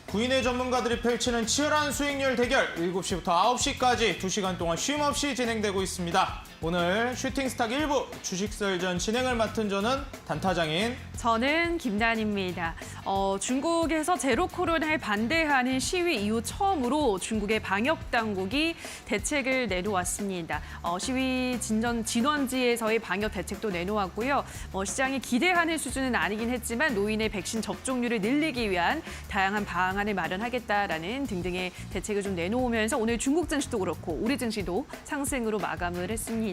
구인의 전문가들이 펼치는 치열한 수익률 대결 7시부터 9시까지 2시간 동안 쉼 없이 진행되고 있습니다. 오늘 슈팅스탁 1부 주식설전 진행을 맡은 저는 단타장인 저는 김단입니다. 중국에서 제로 코로나에 반대하는 시위 이후 처음으로 중국의 방역 당국이 대책을 내놓았습니다. 시위 진원지에서의 방역 대책도 내놓았고요. 시장이 기대하는 수준은 아니긴 했지만 노인의 백신 접종률을 늘리기 위한 다양한 방안을 마련하겠다라는 등등의 대책을 좀 내놓으면서 오늘 중국 증시도 그렇고 우리 증시도 상승으로 마감을 했습니다.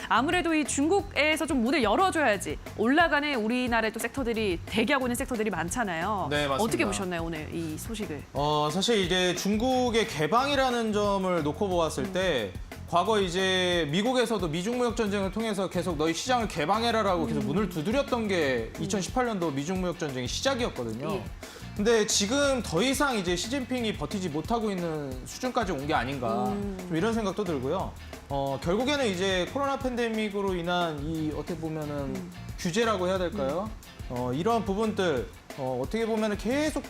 아무래도 이 중국에서 좀 문을 열어줘야지 올라가는 우리나라의 또 섹터들이 대기하고 있는 섹터들이 많잖아요. 네, 맞습니다. 어떻게 보셨나요, 오늘 이 소식을? 사실 이제 중국의 개방이라는 점을 놓고 보았을 때 과거 이제 미국에서도 미중 무역 전쟁을 통해서 계속 너희 시장을 개방해라라고 계속 문을 두드렸던 게 2018년도 미중 무역 전쟁의 시작이었거든요. 예. 근데 지금 더 이상 이제 시진핑이 버티지 못하고 있는 수준까지 온 게 아닌가 좀 이런 생각도 들고요. 결국에는 이제 코로나 팬데믹으로 인한 이 어떻게 보면은 규제라고 해야 될까요? 이러한 부분들 어떻게 보면은 계속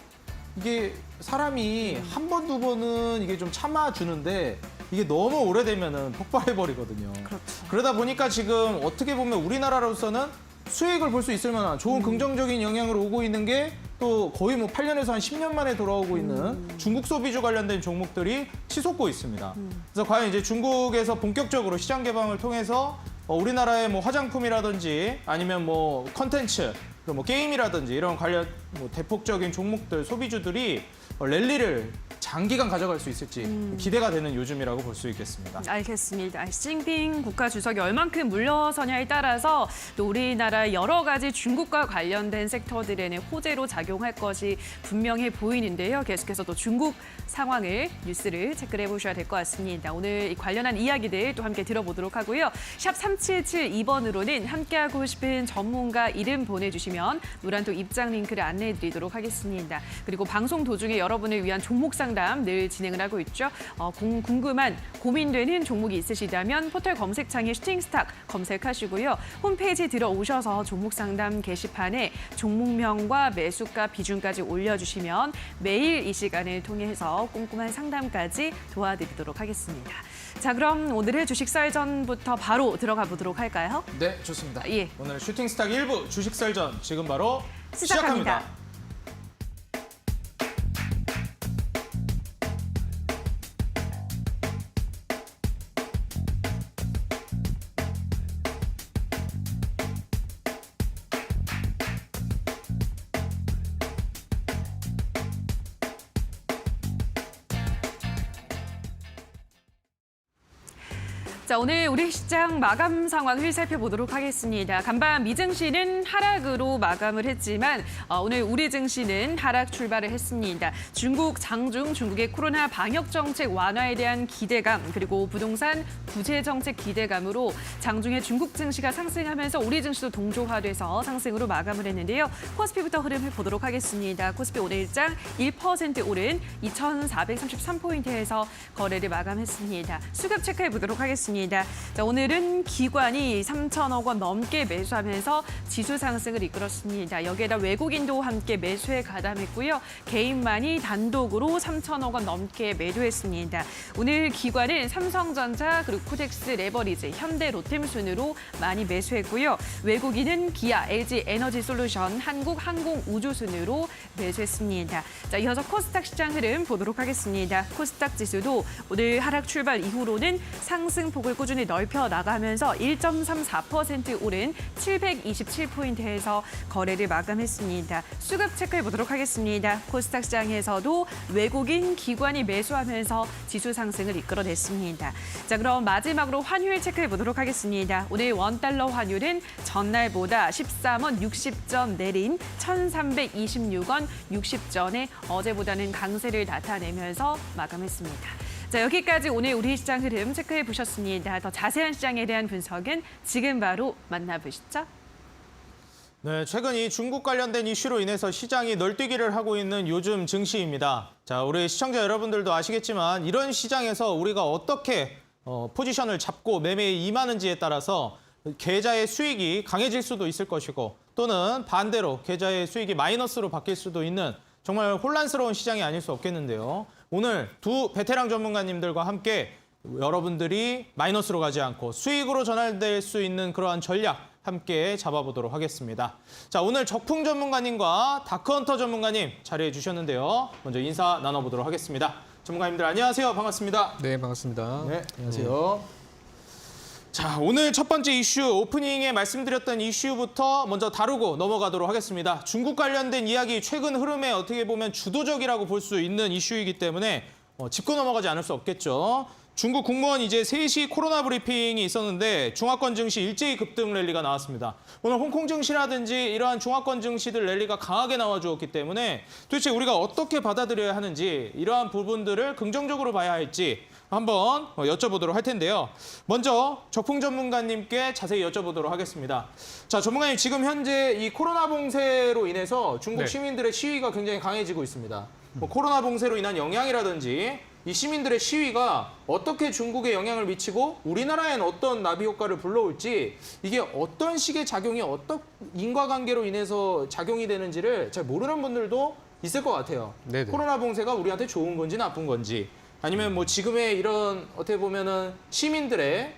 이게 사람이 한 번, 두 번은 이게 좀 참아주는데 이게 너무 오래되면은 폭발해버리거든요. 그렇죠. 그러다 보니까 지금 어떻게 보면 우리나라로서는 수익을 볼 수 있을 만한 좋은 긍정적인 영향으로 오고 있는 게 또 거의 뭐 8년에서 한 10년 만에 돌아오고 있는 중국 소비주 관련된 종목들이 치솟고 있습니다. 그래서 과연 이제 중국에서 본격적으로 시장 개방을 통해서 우리나라의 뭐 화장품이라든지 아니면 뭐 컨텐츠, 뭐 게임이라든지 이런 관련 뭐 대폭적인 종목들, 소비주들이 랠리를 장기간 가져갈 수 있을지 기대가 되는 요즘이라고 볼 수 있겠습니다. 알겠습니다. 시진핑 국가주석이 얼만큼 물러서냐에 따라서 또 우리나라 여러 가지 중국과 관련된 섹터들에는 호재로 작용할 것이 분명해 보이는데요. 계속해서 또 중국 상황을 뉴스를 체크를 해보셔야 될 것 같습니다. 오늘 이 관련한 이야기들 또 함께 들어보도록 하고요. 샵 3772번으로는 함께하고 싶은 전문가 이름 보내주시면 노란톡 입장 링크를 안내해드리도록 하겠습니다. 그리고 방송 도중에 여러분을 위한 종목 상담 늘 진행을 하고 있죠. 궁금한, 고민되는 종목이 있으시다면 포털 검색창에 슈팅스탁 검색하시고요. 홈페이지 들어오셔서 종목 상담 게시판에 종목명과 매수가 비중까지 올려주시면 매일 이 시간을 통해서 꼼꼼한 상담까지 도와드리도록 하겠습니다. 자, 그럼 오늘의 주식설전부터 바로 들어가 보도록 할까요? 네, 좋습니다. 예. 오늘 슈팅스탁 1부 주식설전 지금 바로 시작합니다. 시작합니다. 자, 오늘 우리 시장 마감 상황을 살펴보도록 하겠습니다. 간밤 미증시는 하락으로 마감을 했지만 오늘 우리 증시는 하락 출발을 했습니다. 중국 장중 중국의 코로나 방역 정책 완화에 대한 기대감 그리고 부동산 구제 정책 기대감으로 장중에 중국 증시가 상승하면서 우리 증시도 동조화돼서 상승으로 마감을 했는데요. 코스피부터 흐름을 보도록 하겠습니다. 코스피 오늘 일장 1% 오른 2,433포인트에서 거래를 마감했습니다. 수급 체크해 보도록 하겠습니다. 자, 오늘은 기관이 3천억 원 넘게 매수하면서 지수 상승을 이끌었습니다. 여기에다 외국인도 함께 매수에 가담했고요. 개인만이 단독으로 3천억 원 넘게 매도했습니다. 오늘 기관은 삼성전자 그리고 코덱스 레버리지, 현대 로템순으로 많이 매수했고요. 외국인은 기아, LG 에너지솔루션, 한국항공우주순으로 매수했습니다. 자, 이어서 코스닥 시장 흐름 보도록 하겠습니다. 코스닥 지수도 오늘 하락 출발 이후로는 상승폭을 꾸준히 넓혀 나가면서 1.34% 오른 727포인트에서 거래를 마감했습니다. 수급 체크해 보도록 하겠습니다. 코스닥 시장에서도 외국인 기관이 매수하면서 지수 상승을 이끌어냈습니다. 자, 그럼 마지막으로 환율 체크해 보도록 하겠습니다. 오늘 원달러 환율은 전날보다 13원 60전 내린 1,326원 60전에 어제보다는 강세를 나타내면서 마감했습니다. 자, 여기까지 오늘 우리 시장 흐름 체크해 보셨습니다. 더 자세한 시장에 대한 분석은 지금 바로 만나보시죠. 네, 최근 이 중국 관련된 이슈로 인해서 시장이 널뛰기를 하고 있는 요즘 증시입니다. 자, 우리 시청자 여러분들도 아시겠지만 이런 시장에서 우리가 어떻게 포지션을 잡고 매매에 임하는지에 따라서 계좌의 수익이 강해질 수도 있을 것이고 또는 반대로 계좌의 수익이 마이너스로 바뀔 수도 있는 정말 혼란스러운 시장이 아닐 수 없겠는데요. 오늘 두 베테랑 전문가님들과 함께 여러분들이 마이너스로 가지 않고 수익으로 전환될 수 있는 그러한 전략 함께 잡아보도록 하겠습니다. 자, 오늘 적풍 전문가님과 다크헌터 전문가님 자리해 주셨는데요. 먼저 인사 나눠보도록 하겠습니다. 전문가님들 안녕하세요. 반갑습니다. 네, 반갑습니다. 네, 안녕하세요. 자, 오늘 첫 번째 이슈 오프닝에 말씀드렸던 이슈부터 먼저 다루고 넘어가도록 하겠습니다. 중국 관련된 이야기 최근 흐름에 어떻게 보면 주도적이라고 볼 수 있는 이슈이기 때문에 짚고 넘어가지 않을 수 없겠죠. 중국 국무원 이제 3시 코로나 브리핑이 있었는데 중화권 증시 일제히 급등 랠리가 나왔습니다. 오늘 홍콩 증시라든지 이러한 중화권 증시들 랠리가 강하게 나와주었기 때문에 도대체 우리가 어떻게 받아들여야 하는지 이러한 부분들을 긍정적으로 봐야 할지 한번 여쭤보도록 할 텐데요. 먼저 적풍 전문가님께 자세히 여쭤보도록 하겠습니다. 자, 전문가님 지금 현재 이 코로나 봉쇄로 인해서 중국 네. 시민들의 시위가 굉장히 강해지고 있습니다. 뭐 코로나 봉쇄로 인한 영향이라든지 이 시민들의 시위가 어떻게 중국에 영향을 미치고 우리나라엔 어떤 나비 효과를 불러올지 이게 어떤 식의 작용이 어떤 인과관계로 인해서 작용이 되는지를 잘 모르는 분들도 있을 것 같아요. 네네. 코로나 봉쇄가 우리한테 좋은 건지 나쁜 건지 아니면 뭐 지금의 이런 어떻게 보면은 시민들의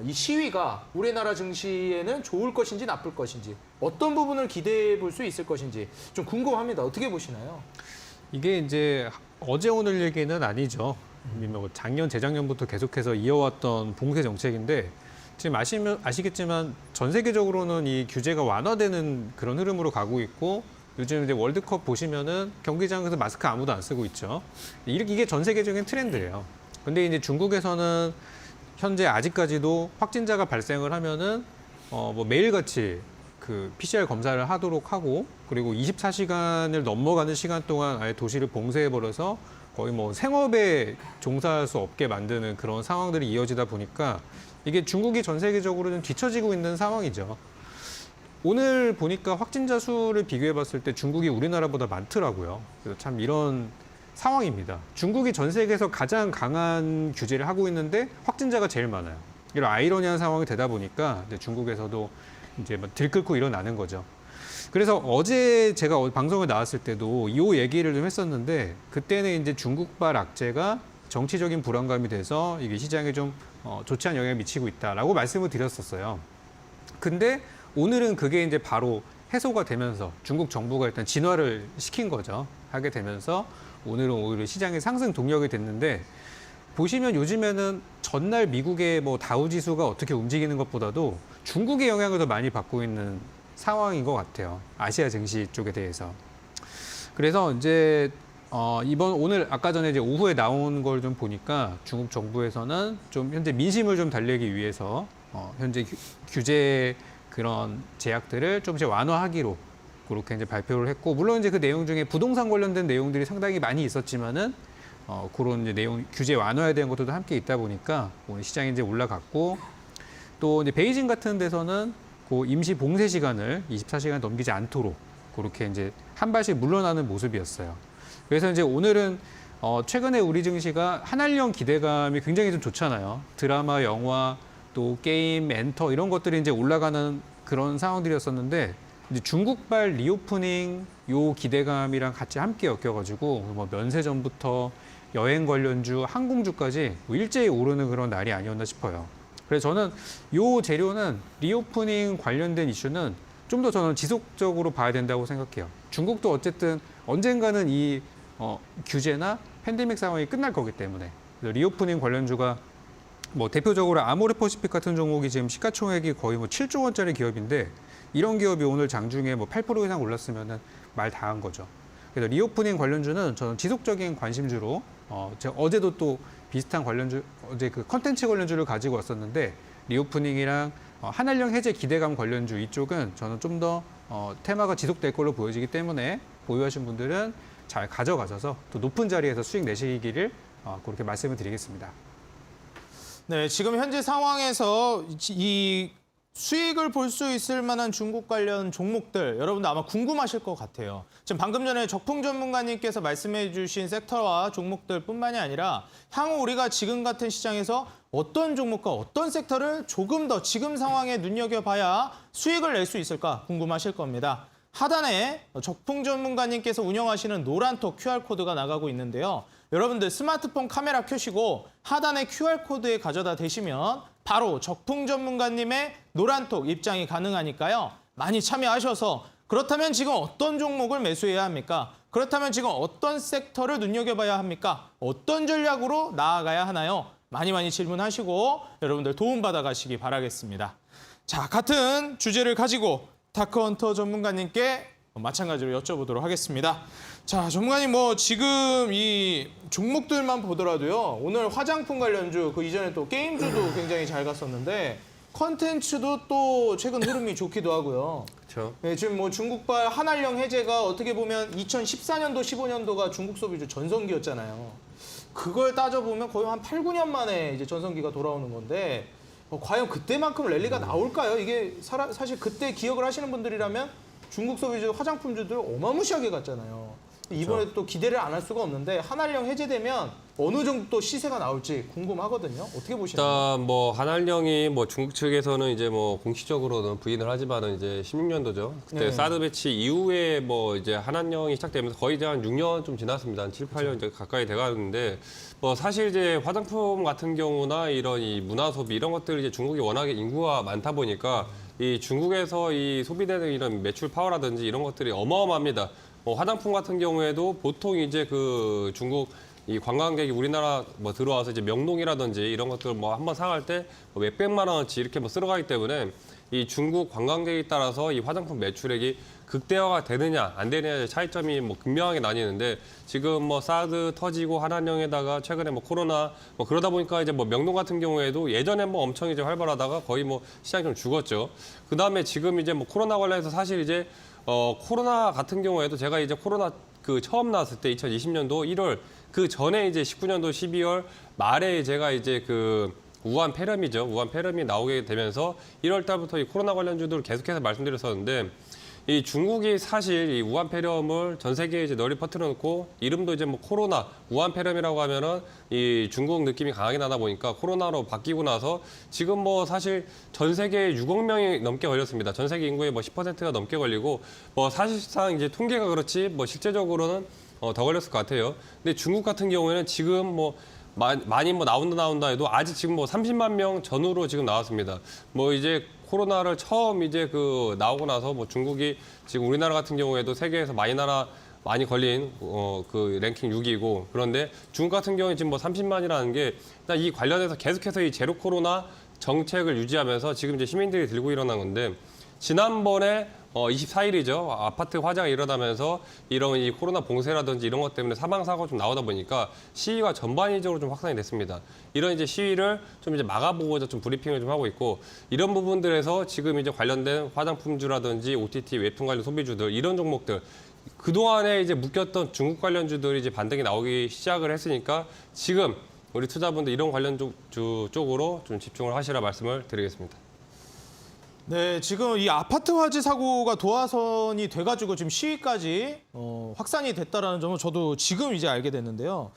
이 시위가 우리나라 증시에는 좋을 것인지 나쁠 것인지 어떤 부분을 기대해 볼 수 있을 것인지 좀 궁금합니다. 어떻게 보시나요? 이게 이제 어제 오늘 얘기는 아니죠. 이미 뭐 작년, 재작년부터 계속해서 이어왔던 봉쇄 정책인데 지금 아시겠지만 전 세계적으로는 이 규제가 완화되는 그런 흐름으로 가고 있고 요즘 이제 월드컵 보시면은 경기장에서 마스크 아무도 안 쓰고 있죠. 이게 전 세계적인 트렌드예요. 근데 이제 중국에서는 현재 아직까지도 확진자가 발생을 하면은 뭐 매일같이 그 PCR 검사를 하도록 하고 그리고 24시간을 넘어가는 시간 동안 아예 도시를 봉쇄해버려서 거의 뭐 생업에 종사할 수 없게 만드는 그런 상황들이 이어지다 보니까 이게 중국이 전 세계적으로 좀 뒤처지고 있는 상황이죠. 오늘 보니까 확진자 수를 비교해 봤을 때 중국이 우리나라보다 많더라고요. 그래서 참 이런 상황입니다. 중국이 전 세계에서 가장 강한 규제를 하고 있는데 확진자가 제일 많아요. 이런 아이러니한 상황이 되다 보니까 이제 중국에서도 이제 막 들끓고 일어나는 거죠. 그래서 어제 제가 방송에 나왔을 때도 이 얘기를 좀 했었는데 그때는 이제 중국발 악재가 정치적인 불안감이 돼서 이게 시장에 좀 좋지 않은 영향을 미치고 있다라고 말씀을 드렸었어요. 근데 오늘은 그게 이제 바로 해소가 되면서 중국 정부가 일단 진화를 시킨 거죠. 하게 되면서 오늘은 오히려 시장의 상승 동력이 됐는데 보시면 요즘에는 전날 미국의 뭐 다우 지수가 어떻게 움직이는 것보다도 중국의 영향을 더 많이 받고 있는 상황인 것 같아요. 아시아 증시 쪽에 대해서. 그래서 이제 오늘 아까 전에 이제 오후에 나온 걸 좀 보니까 중국 정부에서는 좀 현재 민심을 좀 달래기 위해서 현재 규제 그런 제약들을 조금씩 완화하기로 그렇게 이제 발표를 했고 물론 이제 그 내용 중에 부동산 관련된 내용들이 상당히 많이 있었지만은 그런 이제 내용 규제 완화에 대한 것들도 함께 있다 보니까 오늘 시장이 이제 올라갔고 또 이제 베이징 같은 데서는 그 임시 봉쇄 시간을 24시간 넘기지 않도록 그렇게 이제 한 발씩 물러나는 모습이었어요. 그래서 이제 오늘은 최근에 우리 증시가 한알령 기대감이 굉장히 좀 좋잖아요. 드라마, 영화, 또 게임, 엔터 이런 것들이 이제 올라가는 그런 상황들이었었는데 이제 중국발 리오프닝 요 기대감이랑 같이 함께 엮여가지고 뭐 면세점부터 여행 관련주, 항공주까지 뭐 일제히 오르는 그런 날이 아니었나 싶어요. 그래서 저는 요 재료는 리오프닝 관련된 이슈는 좀 더 저는 지속적으로 봐야 된다고 생각해요. 중국도 어쨌든 언젠가는 이 규제나 팬데믹 상황이 끝날 거기 때문에 리오프닝 관련주가 뭐 대표적으로 아모레퍼시픽 같은 종목이 지금 시가총액이 거의 뭐 7조 원짜리 기업인데 이런 기업이 오늘 장중에 뭐 8% 이상 올랐으면은 말 다 한 거죠. 그래서 리오프닝 관련주는 저는 지속적인 관심주로 제가 어제도 또 비슷한 관련주 어제 그 컨텐츠 관련주를 가지고 왔었는데 리오프닝이랑 한알령 해제 기대감 관련주 이쪽은 저는 좀 더 테마가 지속될 걸로 보여지기 때문에 보유하신 분들은 잘 가져가셔서 또 높은 자리에서 수익 내시기를 그렇게 말씀을 드리겠습니다. 네, 지금 현재 상황에서 이 수익을 볼 수 있을 만한 중국 관련 종목들 여러분들 아마 궁금하실 것 같아요. 지금 방금 전에 적풍 전문가님께서 말씀해 주신 섹터와 종목들뿐만이 아니라 향후 우리가 지금 같은 시장에서 어떤 종목과 어떤 섹터를 조금 더 지금 상황에 눈여겨봐야 수익을 낼 수 있을까 궁금하실 겁니다. 하단에 적풍 전문가님께서 운영하시는 노란톡 QR코드가 나가고 있는데요. 여러분들 스마트폰 카메라 켜시고 하단에 QR코드에 가져다 대시면 바로 적풍 전문가님의 노란톡 입장이 가능하니까요. 많이 참여하셔서 그렇다면 지금 어떤 종목을 매수해야 합니까? 그렇다면 지금 어떤 섹터를 눈여겨봐야 합니까? 어떤 전략으로 나아가야 하나요? 많이 질문하시고 여러분들 도움받아 가시기 바라겠습니다. 자, 같은 주제를 가지고 다크헌터 전문가님께 마찬가지로 여쭤보도록 하겠습니다. 자, 전문가님 지금 이 종목들만 보더라도요. 오늘 화장품 관련주, 그 이전에 또 게임주도 굉장히 잘 갔었는데 컨텐츠도 또 최근 흐름이 좋기도 하고요. 그렇죠. 네, 지금 중국발 한알령 해제가 어떻게 보면 2014년도, 15년도가 중국 소비주 전성기였잖아요. 그걸 따져보면 거의 한 8, 9년 만에 이제 전성기가 돌아오는 건데 과연 그때만큼 랠리가 나올까요? 이게 사실 그때 기억을 하시는 분들이라면 중국 소비주 화장품주들 어마무시하게 갔잖아요. 이번에 그렇죠. 또 기대를 안 할 수가 없는데 한알령 해제되면 어느 정도 또 시세가 나올지 궁금하거든요. 어떻게 보시나요? 일단 한알령이 중국 측에서는 이제 공식적으로는 부인을 하지만은 이제 16년도죠. 그때 네. 사드 배치 이후에 이제 한알령이 시작되면서 거의 이제 한 6년 좀 지났습니다. 한 7, 8년 이제 가까이 돼가는데 사실 이제 화장품 같은 경우나 이런 이 문화 소비 이런 것들 이제 중국이 워낙에 인구가 많다 보니까 이 중국에서 이 소비되는 이런 매출 파워라든지 이런 것들이 어마어마합니다. 화장품 같은 경우에도 보통 이제 그 중국 이 관광객이 우리나라 들어와서 이제 명동이라든지 이런 것들 한번 사갈 때 몇백만 원어치 이렇게 쓸어가기 때문에 이 중국 관광객에 따라서 이 화장품 매출액이 극대화가 되느냐 안 되느냐의 차이점이 극명하게 나뉘는데 지금 사드 터지고 한한령에다가 최근에 코로나 그러다 보니까 이제 명동 같은 경우에도 예전에 엄청 이제 활발하다가 거의 시장이 좀 죽었죠. 그다음에 지금 이제 코로나 관련해서 사실 이제 코로나 같은 경우에도 제가 이제 코로나 그 처음 나왔을 때 2020년도 1월 그 전에 이제 19년도 12월 말에 제가 이제 그 우한 폐렴이죠. 우한 폐렴이 나오게 되면서 1월 달부터 이 코로나 관련주들을 계속해서 말씀드렸었는데 이 중국이 사실 이 우한 폐렴을 전 세계에 이제 널리 퍼뜨려 놓고 이름도 이제 코로나 우한 폐렴이라고 하면은 이 중국 느낌이 강하게 나다 보니까 코로나로 바뀌고 나서 지금 사실 전 세계에 6억 명이 넘게 걸렸습니다. 전 세계 인구의 10%가 넘게 걸리고 사실상 이제 통계가 그렇지 실제적으로는 더 걸렸을 것 같아요. 근데 중국 같은 경우에는 지금 많이 나온다 해도 아직 지금 30만 명 전후로 지금 나왔습니다. 이제 코로나를 처음 이제 나오고 나서 중국이 지금 우리나라 같은 경우에도 세계에서 많이 걸린 그 랭킹 6위고 그런데 중국 같은 경우에 지금 30만이라는 게 일단 이 관련해서 계속해서 이 제로 코로나 정책을 유지하면서 지금 이제 시민들이 들고 일어난 건데 지난번에 24일이죠. 아파트 화재가 일어나면서 이런 이 코로나 봉쇄라든지 이런 것 때문에 사망사고가 좀 나오다 보니까 시위가 전반적으로 좀 확산이 됐습니다. 이런 이제 시위를 좀 이제 막아보고자 좀 브리핑을 좀 하고 있고 이런 부분들에서 지금 이제 관련된 화장품주라든지 OTT 웹툰 관련 소비주들 이런 종목들 그동안에 이제 묶였던 중국 관련주들이 이제 반등이 나오기 시작을 했으니까 지금 우리 투자분들 이런 관련주 쪽으로 좀 집중을 하시라 말씀을 드리겠습니다. 네, 지금 이 아파트 화재 사고가 도화선이 돼가지고 지금 시위까지 확산이 됐다라는 점은 저도 지금 이제 알게 됐는데요.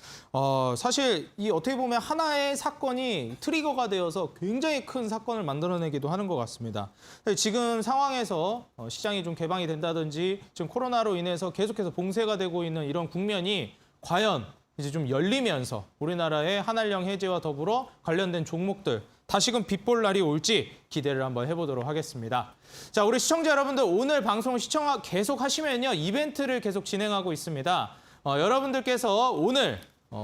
사실 이 어떻게 보면 하나의 사건이 트리거가 되어서 굉장히 큰 사건을 만들어내기도 하는 것 같습니다. 지금 상황에서 시장이 좀 개방이 된다든지 지금 코로나로 인해서 계속해서 봉쇄가 되고 있는 이런 국면이 과연 이제 좀 열리면서 우리나라의 한알령 해제와 더불어 관련된 종목들 다시금 빛볼 날이 올지 기대를 한번 해보도록 하겠습니다. 자, 우리 시청자 여러분들 오늘 방송 시청 계속 하시면요. 이벤트를 계속 진행하고 있습니다. 여러분들께서 오늘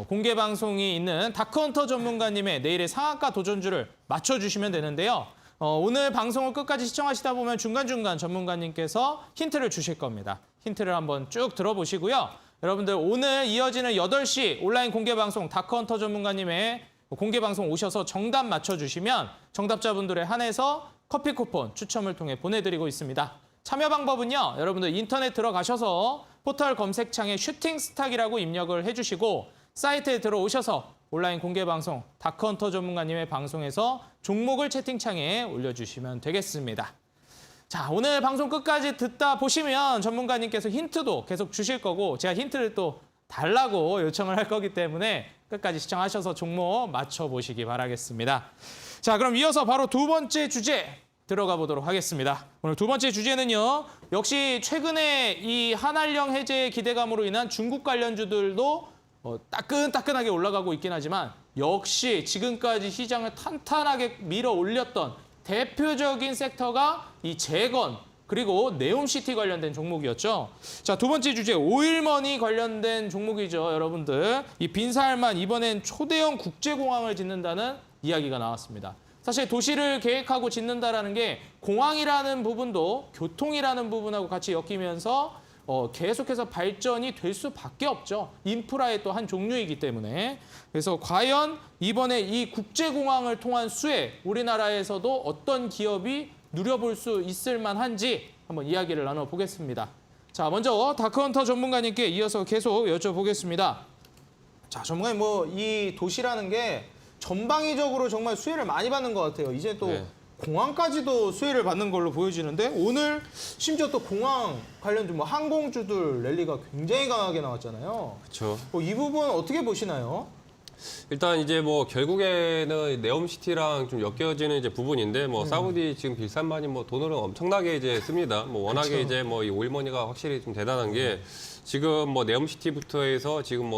공개 방송이 있는 다크헌터 전문가님의 내일의 상한가 도전주를 맞춰주시면 되는데요. 오늘 방송을 끝까지 시청하시다 보면 중간중간 전문가님께서 힌트를 주실 겁니다. 힌트를 한번 쭉 들어보시고요. 여러분들 오늘 이어지는 8시 온라인 공개 방송 다크헌터 전문가님의 공개 방송 오셔서 정답 맞춰주시면 정답자분들에 한해서 커피 쿠폰 추첨을 통해 보내드리고 있습니다. 참여 방법은요. 여러분들 인터넷 들어가셔서 포털 검색창에 슈팅스탁이라고 입력을 해주시고 사이트에 들어오셔서 온라인 공개 방송 다크헌터 전문가님의 방송에서 종목을 채팅창에 올려주시면 되겠습니다. 자, 오늘 방송 끝까지 듣다 보시면 전문가님께서 힌트도 계속 주실 거고 제가 힌트를 또 달라고 요청을 할 거기 때문에 끝까지 시청하셔서 종목 맞춰보시기 바라겠습니다. 자, 그럼 이어서 바로 두 번째 주제 들어가 보도록 하겠습니다. 오늘 두 번째 주제는요. 역시 최근에 이 한한령 해제의 기대감으로 인한 중국 관련주들도 따끈따끈하게 올라가고 있긴 하지만 역시 지금까지 시장을 탄탄하게 밀어 올렸던 대표적인 섹터가 이 재건 그리고 네옴시티 관련된 종목이었죠. 자, 두 번째 주제 오일머니 관련된 종목이죠. 여러분들 이 빈살만 이번엔 초대형 국제공항을 짓는다는 이야기가 나왔습니다. 사실 도시를 계획하고 짓는다라는 게 공항이라는 부분도 교통이라는 부분하고 같이 엮이면서 계속해서 발전이 될 수밖에 없죠. 인프라의 또 한 종류이기 때문에. 그래서 과연 이번에 이 국제공항을 통한 수혜 우리나라에서도 어떤 기업이 누려볼 수 있을 만한지 한번 이야기를 나눠보겠습니다. 자, 먼저 다크헌터 전문가님께 이어서 계속 여쭤보겠습니다. 자, 전문가님 이 도시라는 게 전방위적으로 정말 수혜를 많이 받는 것 같아요. 이제 또 네. 공항까지도 수혜를 받는 걸로 보여지는데 오늘 심지어 또 공항 관련주 항공주들 랠리가 굉장히 강하게 나왔잖아요. 그렇죠. 이 부분 어떻게 보시나요? 일단 이제 결국에는 네옴시티랑 좀 엮여지는 이제 부분인데 사우디 지금 빈살만이 돈을 엄청나게 이제 씁니다. 워낙에 그쵸. 이제 이 오일머니가 확실히 좀 대단한 게 지금 네옴시티부터 해서 지금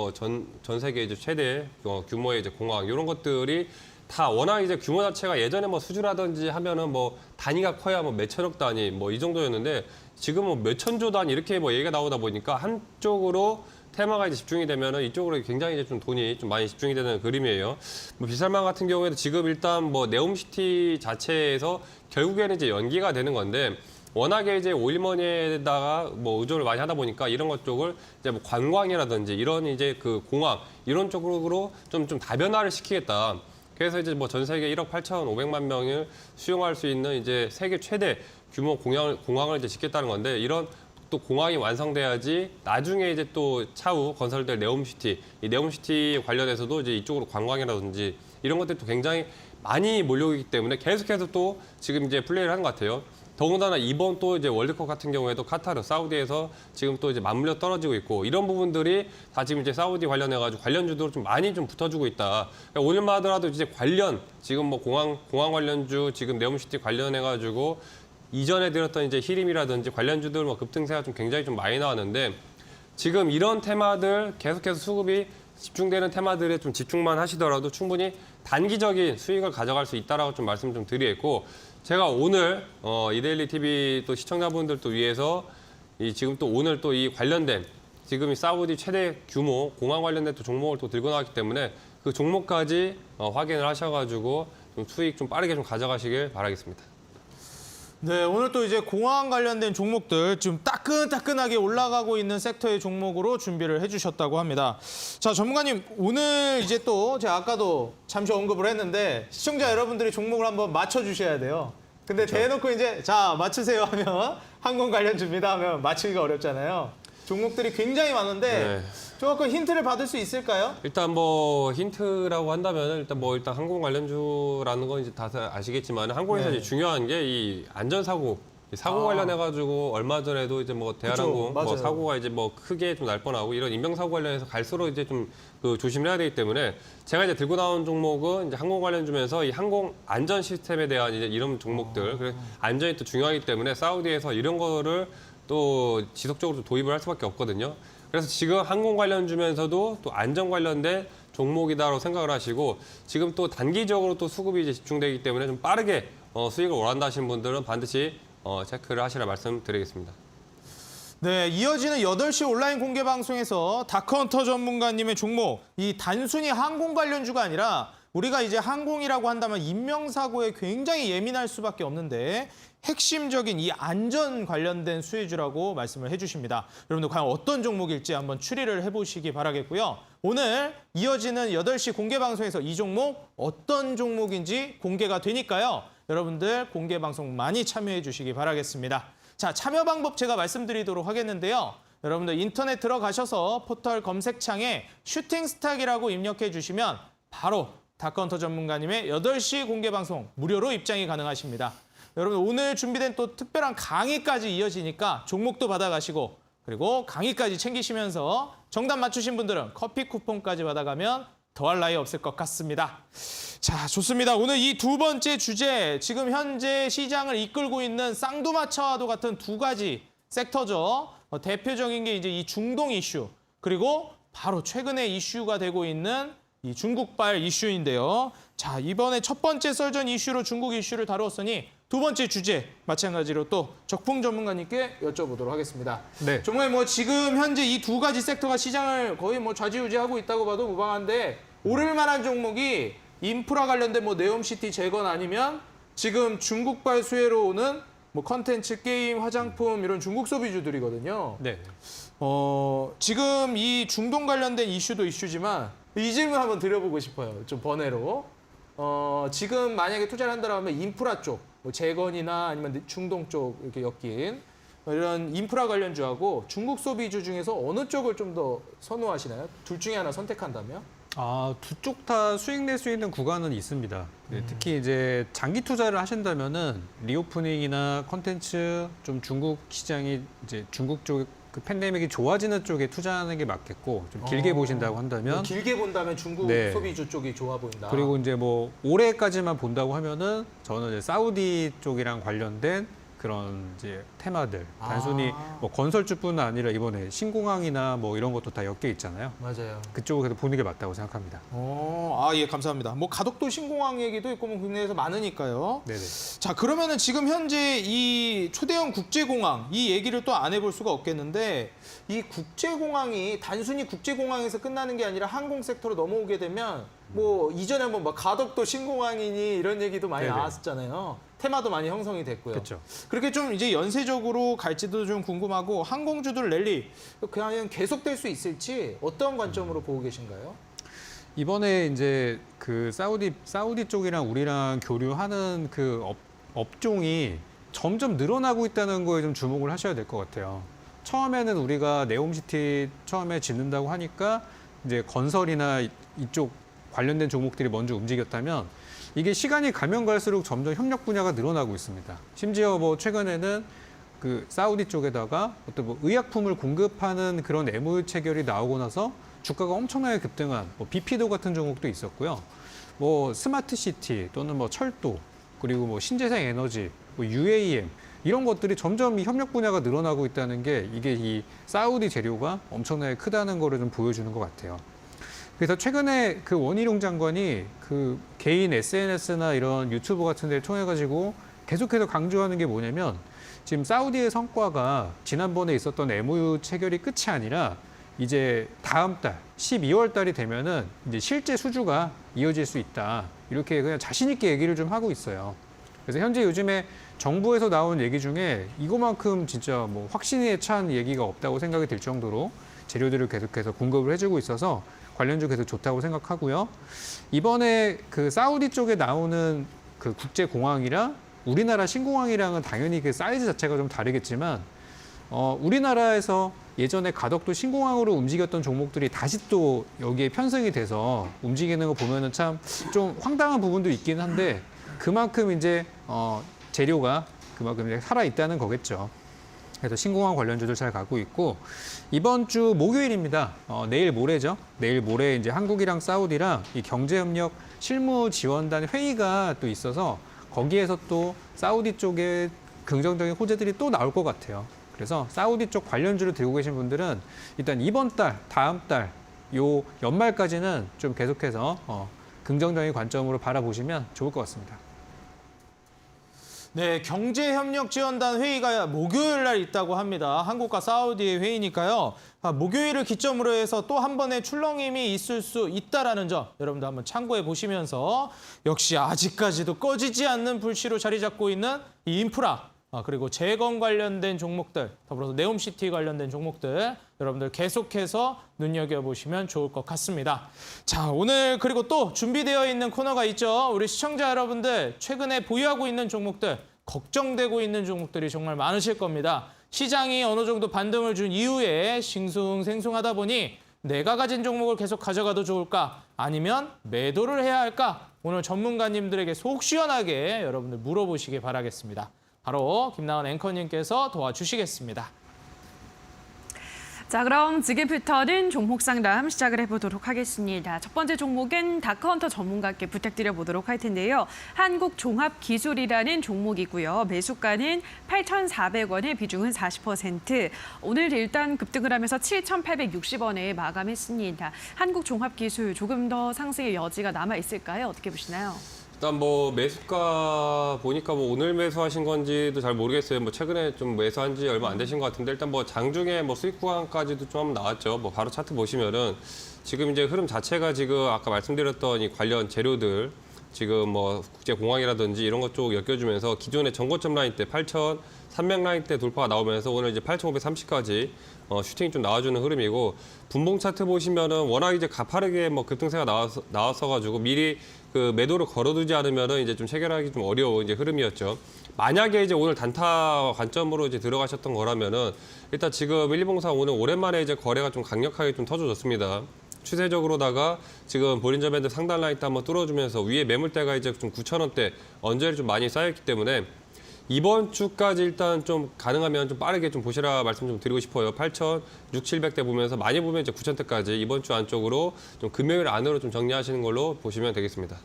전 세계 이제 최대 규모의 이제 공항 이런 것들이 다 워낙 이제 규모 자체가 예전에 수주라든지 하면은 단위가 커야 몇천억 단위 이 정도였는데 지금은 몇천조 단위 이렇게 얘기가 나오다 보니까 한쪽으로 테마가 이제 집중이 되면은 이쪽으로 굉장히 이제 좀 돈이 좀 많이 집중이 되는 그림이에요. 빈살만 같은 경우에도 지금 일단 네옴시티 자체에서 결국에는 이제 연기가 되는 건데 워낙에 이제 오일머니에다가 의존을 많이 하다 보니까 이런 것 쪽을 이제 관광이라든지 이런 이제 그 공항 이런 쪽으로 좀 다변화를 시키겠다. 그래서 이제 전 세계 1억 8,500만 명을 수용할 수 있는 이제 세계 최대 규모 공항을 이제 짓겠다는 건데 이런 또 공항이 완성돼야지 나중에 이제 또 차후 건설될 네옴시티, 이 네옴시티 관련해서도 이제 이쪽으로 관광이라든지 이런 것들이 또 굉장히 많이 몰려오기 때문에 계속해서 또 지금 이제 플레이를 하는 것 같아요. 더군다나 이번 또 이제 월드컵 같은 경우에도 카타르, 사우디에서 지금 또 이제 맞물려 떨어지고 있고 이런 부분들이 다 지금 이제 사우디 관련해가지고 관련주도 좀 많이 좀 붙어주고 있다. 그러니까 오늘만 하더라도 이제 지금 공항 관련주, 지금 네옴시티 관련해가지고 이전에 들었던 이제 히림이라든지 관련주들 급등세가 좀 굉장히 좀 많이 나왔는데 지금 이런 테마들 계속해서 수급이 집중되는 테마들에 좀 집중만 하시더라도 충분히 단기적인 수익을 가져갈 수 있다라고 좀 말씀 좀 드리겠고 제가 오늘 이데일리 TV 또 시청자분들도 위해서 지금 또 오늘 또 이 관련된 지금 이 사우디 최대 규모 공항 관련된 또 종목을 또 들고 나왔기 때문에 그 종목까지 확인을 하셔가지고 좀 수익 좀 빠르게 좀 가져가시길 바라겠습니다. 네, 오늘 또 이제 공항 관련된 종목들 지금 따끈따끈하게 올라가고 있는 섹터의 종목으로 준비를 해주셨다고 합니다. 자, 전문가님 오늘 이제 또 제가 아까도 잠시 언급을 했는데 시청자 여러분들이 종목을 한번 맞춰주셔야 돼요. 근데 대놓고 이제 자 맞추세요 하면 항공 관련주입니다 하면 맞추기가 어렵잖아요. 종목들이 굉장히 많은데 네. 조금 힌트를 받을 수 있을까요? 일단 힌트라고 한다면 일단 항공 관련주라는 건 이제 다 아시겠지만 항공에서 네. 이제 중요한 게 이 안전사고 관련해가지고 얼마 전에도 이제 대한항공 맞아요. 사고가 이제 크게 좀 날 뻔하고 이런 인명사고 관련해서 갈수록 이제 좀 조심을 해야 되기 때문에 제가 이제 들고 나온 종목은 이제 항공 관련주면서 이 항공 안전 시스템에 대한 이제 이런 종목들 그래서 안전이 또 중요하기 때문에 사우디에서 이런 거를 또 지속적으로 도입을 할 수밖에 없거든요. 그래서 지금 항공 관련주면서도 또 안전 관련된 종목이다라고 생각을 하시고 지금 또 단기적으로 또 수급이 이제 집중되기 때문에 좀 빠르게 수익을 원한다 하시는 분들은 반드시 체크를 하시라 말씀드리겠습니다. 네, 이어지는 8시 온라인 공개 방송에서 다크헌터 전문가님의 종목, 이 단순히 항공 관련주가 아니라 우리가 이제 항공이라고 한다면 인명사고에 굉장히 예민할 수밖에 없는데 핵심적인 이 안전 관련된 수혜주라고 말씀을 해주십니다. 여러분들 과연 어떤 종목일지 한번 추리를 해보시기 바라겠고요. 오늘 이어지는 8시 공개 방송에서 이 종목 어떤 종목인지 공개가 되니까요. 여러분들 공개 방송 많이 참여해 주시기 바라겠습니다. 자, 참여 방법 제가 말씀드리도록 하겠는데요. 여러분들 인터넷 들어가셔서 포털 검색창에 슈팅스탁이라고 입력해 주시면 바로 다크헌터 전문가님의 8시 공개 방송 무료로 입장이 가능하십니다. 여러분 오늘 준비된 또 특별한 강의까지 이어지니까 종목도 받아가시고 그리고 강의까지 챙기시면서 정답 맞추신 분들은 커피 쿠폰까지 받아가면 더할 나위 없을 것 같습니다. 자, 좋습니다. 오늘 이 두 번째 주제, 지금 현재 시장을 이끌고 있는 쌍두마차와도 같은 두 가지 섹터죠. 대표적인 게 이제 이 중동 이슈, 그리고 바로 최근에 이슈가 되고 있는 이 중국발 이슈인데요. 자, 이번에 첫 번째 썰전 이슈로 중국 이슈를 다루었으니 두 번째 주제 마찬가지로 또 적풍 전문가님께 여쭤보도록 하겠습니다. 네. 정말 뭐 지금 현재 이 두 가지 섹터가 시장을 거의 뭐 좌지우지하고 있다고 봐도 무방한데 오를 만한 종목이 인프라 관련된 뭐 네옴시티 재건 아니면 지금 중국발 수혜로 오는 뭐 컨텐츠, 게임, 화장품 이런 중국 소비주들이거든요. 네. 지금 이 중동 관련된 이슈도 이슈지만 이 질문 한번 드려보고 싶어요. 좀 번외로. 지금 만약에 투자를 한다면 인프라 쪽, 뭐 재건이나 아니면 중동 쪽 이렇게 엮인 이런 인프라 관련주하고 중국 소비주 중에서 어느 쪽을 좀 더 선호하시나요? 둘 중에 하나 선택한다면? 두 쪽 다 수익 낼 수 있는 구간은 있습니다. 네, 특히 이제 장기 투자를 하신다면은 리오프닝이나 컨텐츠 좀 중국 시장이 이제 중국 쪽 그 팬데믹이 좋아지는 쪽에 투자하는 게 맞겠고 좀 길게 보신다고 한다면 길게 본다면 중국 네. 소비주 쪽이 좋아 보인다. 그리고 이제 뭐 올해까지만 본다고 하면은 저는 이제 사우디 쪽이랑 관련된 그런 이제 테마들 단순히 뭐 건설주뿐 아니라 이번에 신공항이나 뭐 이런 것도 다 엮여 있잖아요. 맞아요. 그쪽으로 보는 게 맞다고 생각합니다. 예, 감사합니다. 뭐 가덕도 신공항 얘기도 있고 뭐 국내에서 많으니까요. 네네. 자, 그러면은 지금 현재 이 초대형 국제공항 이 얘기를 또 안 해볼 수가 없겠는데 이 국제공항이 단순히 국제공항에서 끝나는 게 아니라 항공 섹터로 넘어오게 되면 뭐 이전에 한번 막 가덕도 신공항이니 이런 얘기도 많이 네네. 나왔었잖아요. 테마도 많이 형성이 됐고요. 그렇죠. 그렇게 좀 이제 연쇄적으로 갈지도 좀 궁금하고 항공주들 랠리 그냥 계속될 수 있을지 어떤 관점으로 보고 계신가요? 이번에 이제 그 사우디 쪽이랑 우리랑 교류하는 그 업종이 점점 늘어나고 있다는 거에 좀 주목을 하셔야 될 것 같아요. 처음에는 우리가 네옴시티 처음에 짓는다고 하니까 이제 건설이나 이쪽 관련된 종목들이 먼저 움직였다면 이게 시간이 가면 갈수록 점점 협력 분야가 늘어나고 있습니다. 심지어 뭐 최근에는 그 사우디 쪽에다가 어떤 뭐 의약품을 공급하는 그런 MOU 체결이 나오고 나서 주가가 엄청나게 급등한 뭐 비피도 같은 종목도 있었고요. 뭐 스마트 시티 또는 뭐 철도 그리고 뭐 신재생 에너지, 뭐 UAM 이런 것들이 점점 이 협력 분야가 늘어나고 있다는 게 이게 이 사우디 재료가 엄청나게 크다는 거를 좀 보여주는 것 같아요. 그래서 최근에 그 원희룡 장관이 그 개인 SNS나 이런 유튜브 같은 데를 통해 가지고 계속해서 강조하는 게 뭐냐면 지금 사우디의 성과가 지난번에 있었던 MOU 체결이 끝이 아니라 이제 다음 달 12월 달이 되면은 이제 실제 수주가 이어질 수 있다. 이렇게 그냥 자신 있게 얘기를 좀 하고 있어요. 그래서 현재 요즘에 정부에서 나온 얘기 중에 이거만큼 진짜 뭐 확신에 찬 얘기가 없다고 생각이 들 정도로 재료들을 계속해서 공급을 해주고 있어서 관련주 계속 좋다고 생각하고요. 이번에 그 사우디 쪽에 나오는 그 국제공항이랑 우리나라 신공항이랑은 당연히 그 사이즈 자체가 좀 다르겠지만 우리나라에서 예전에 가덕도 신공항으로 움직였던 종목들이 다시 또 여기에 편승이 돼서 움직이는 거 보면은 참 좀 황당한 부분도 있긴 한데 그만큼 이제 재료가 그만큼 이제 살아 있다는 거겠죠. 그래서 신공항 관련주들 잘 가고 있고 이번 주 목요일입니다. 내일 모레죠. 내일 모레 이제 한국이랑 사우디랑 이 경제협력 실무지원단 회의가 또 있어서 거기에서 또 사우디 쪽에 긍정적인 호재들이 또 나올 것 같아요. 그래서 사우디 쪽 관련주를 들고 계신 분들은 일단 이번 달, 다음 달, 요 연말까지는 좀 계속해서 긍정적인 관점으로 바라보시면 좋을 것 같습니다. 네, 경제협력지원단 회의가 목요일 날 있다고 합니다. 한국과 사우디의 회의니까요. 목요일을 기점으로 해서 또 한 번의 출렁임이 있을 수 있다라는 점 여러분들 한번 참고해 보시면서 역시 아직까지도 꺼지지 않는 불씨로 자리 잡고 있는 이 인프라 그리고 재건 관련된 종목들 더불어서 네옴시티 관련된 종목들 여러분들 계속해서 눈여겨보시면 좋을 것 같습니다. 자, 오늘 그리고 또 준비되어 있는 코너가 있죠. 우리 시청자 여러분들 최근에 보유하고 있는 종목들 걱정되고 있는 종목들이 정말 많으실 겁니다. 시장이 어느 정도 반등을 준 이후에 싱숭생숭하다 보니 내가 가진 종목을 계속 가져가도 좋을까? 아니면 매도를 해야 할까? 오늘 전문가님들에게 속 시원하게 여러분들 물어보시기 바라겠습니다. 바로 김나은 앵커님께서 도와주시겠습니다. 자, 그럼 지금부터는 종목 상담 시작을 해보도록 하겠습니다. 첫 번째 종목은 다크헌터 전문가께 부탁드려 보도록 할 텐데요. 한국종합기술이라는 종목이고요. 매수가는 8,400원에 비중은 40%. 오늘 일단 급등을 하면서 7,860원에 마감했습니다. 한국종합기술 조금 더 상승의 여지가 남아 있을까요? 어떻게 보시나요? 일단 뭐 매수가 보니까 뭐 오늘 매수하신 건지도 잘 모르겠어요. 뭐 최근에 좀 매수한 지 얼마 안 되신 것 같은데 일단 뭐 장중에 뭐 수익 구간까지도 좀 나왔죠. 뭐 바로 차트 보시면은 지금 이제 흐름 자체가 지금 아까 말씀드렸던 이 관련 재료들 지금 뭐 국제공항이라든지 이런 것 쪽 엮여주면서 기존의 전고점 라인 때 8,300 라인 때 돌파가 나오면서 오늘 이제 8,530까지 슈팅이 좀 나와주는 흐름이고 분봉 차트 보시면은 워낙 이제 가파르게 뭐 급등세가 나왔어가지고 미리 그 매도를 걸어두지 않으면은 이제 좀 체결하기 좀 어려운 이제 흐름이었죠. 만약에 이제 오늘 단타 관점으로 이제 들어가셨던 거라면은 일단 지금 120사 오늘 오랜만에 이제 거래가 좀 강력하게 좀 터져졌습니다. 추세적으로다가 지금 볼린저 밴드 상단 라인 때 한번 뚫어주면서 위에 매물대가 이제 좀 9,000원대 언저리 좀 많이 쌓였기 때문에 이번 주까지 일단 좀 가능하면 좀 빠르게 좀 보시라 말씀 좀 드리고 싶어요. 8,600~700대 보면서 많이 보면 이제 9,000대까지 이번 주 안쪽으로 좀 금요일 안으로 좀 정리하시는 걸로 보시면 되겠습니다.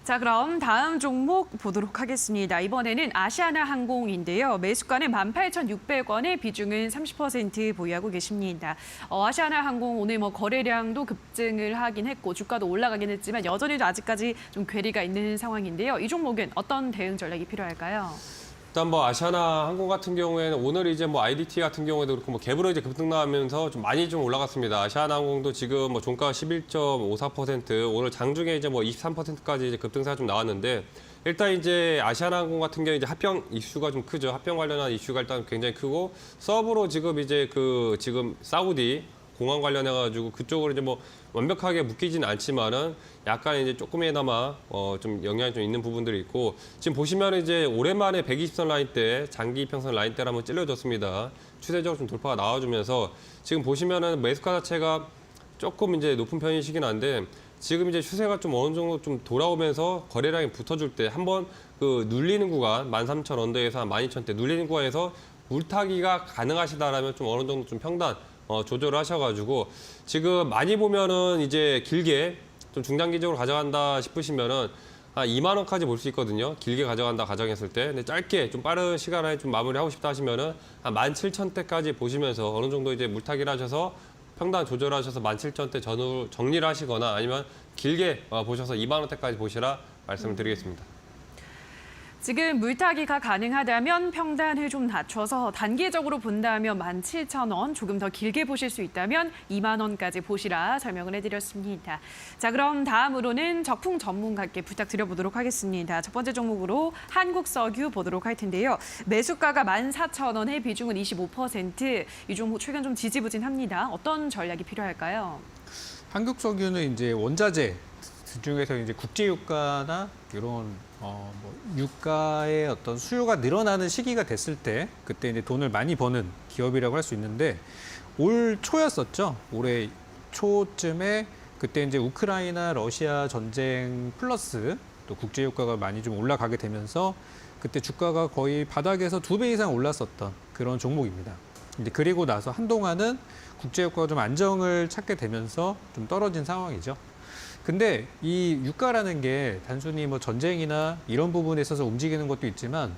자, 그럼 다음 종목 보도록 하겠습니다. 이번에는 아시아나항공인데요. 매수가는 18,600원에 비중은 30% 보유하고 계십니다. 아시아나항공 오늘 뭐 거래량도 급증을 하긴 했고 주가도 올라가긴 했지만 여전히도 아직까지 좀 괴리가 있는 상황인데요. 이 종목은 어떤 대응 전략이 필요할까요? 일단 뭐 아시아나 항공 같은 경우에는 오늘 이제 뭐 IDT 같은 경우에도 그렇고 뭐 갭으로 이제 급등 나오면서 좀 많이 좀 올라갔습니다. 아시아나 항공도 지금 뭐 종가 11.54%, 오늘 장중에 이제 뭐 23%까지 이제 급등세가 좀 나왔는데 일단 이제 아시아나 항공 같은 경우 이제 합병 이슈가 좀 크죠. 합병 관련한 이슈가 일단 굉장히 크고 서브로 지금 이제 그 지금 사우디 공항 관련해가지고 그쪽으로 이제 뭐 완벽하게 묶이진 않지만은 약간 이제 조금이나마 좀 영향이 좀 있는 부분들이 있고 지금 보시면 이제 오랜만에 120선 라인 때 장기 이평선 라인 때를 한번 찔러줬습니다. 추세적으로 좀 돌파가 나와주면서 지금 보시면은 매수가 자체가 조금 이제 높은 편이시긴 한데 지금 이제 추세가 좀 어느 정도 좀 돌아오면서 거래량이 붙어줄 때 한번 그 눌리는 구간 13,000 언더에서 한 12,000대 눌리는 구간에서 물타기가 가능하시다라면 좀 어느 정도 좀 평단 조절을 하셔가지고 지금 많이 보면은 이제 길게 좀 중장기적으로 가져간다 싶으시면은 한 2만 원까지 볼 수 있거든요. 길게 가져간다 가정했을 때. 근데 짧게 좀 빠른 시간에 좀 마무리하고 싶다 하시면은 한 17,000대까지 보시면서 어느 정도 이제 물타기를 하셔서 평단 조절하셔서 17,000대 전후 정리를 하시거나 아니면 길게 보셔서 2만 원대까지 보시라 말씀을 드리겠습니다. 지금 물타기가 가능하다면 평단을 좀 낮춰서 단기적으로 본다면 17,000원, 조금 더 길게 보실 수 있다면 2만 원까지 보시라 설명을 해드렸습니다. 자, 그럼 다음으로는 적풍 전문가께 부탁드려보도록 하겠습니다. 첫 번째 종목으로 한국석유 보도록 할 텐데요. 매수가가 14,000원에 비중은 25%. 이 종목 최근 좀 지지부진합니다. 어떤 전략이 필요할까요? 한국석유는 이제 원자재 중에서 이제 국제유가나 이런 뭐 유가의 어떤 수요가 늘어나는 시기가 됐을 때 그때 이제 돈을 많이 버는 기업이라고 할 수 있는데 올 초였었죠. 올해 초쯤에 그때 이제 우크라이나 러시아 전쟁 플러스 또 국제유가가 많이 좀 올라가게 되면서 그때 주가가 거의 바닥에서 2배 이상 올랐었던 그런 종목입니다. 이제 그리고 나서 한동안은 국제유가가 좀 안정을 찾게 되면서 좀 떨어진 상황이죠. 근데 이 유가라는 게 단순히 뭐 전쟁이나 이런 부분에 있어서 움직이는 것도 있지만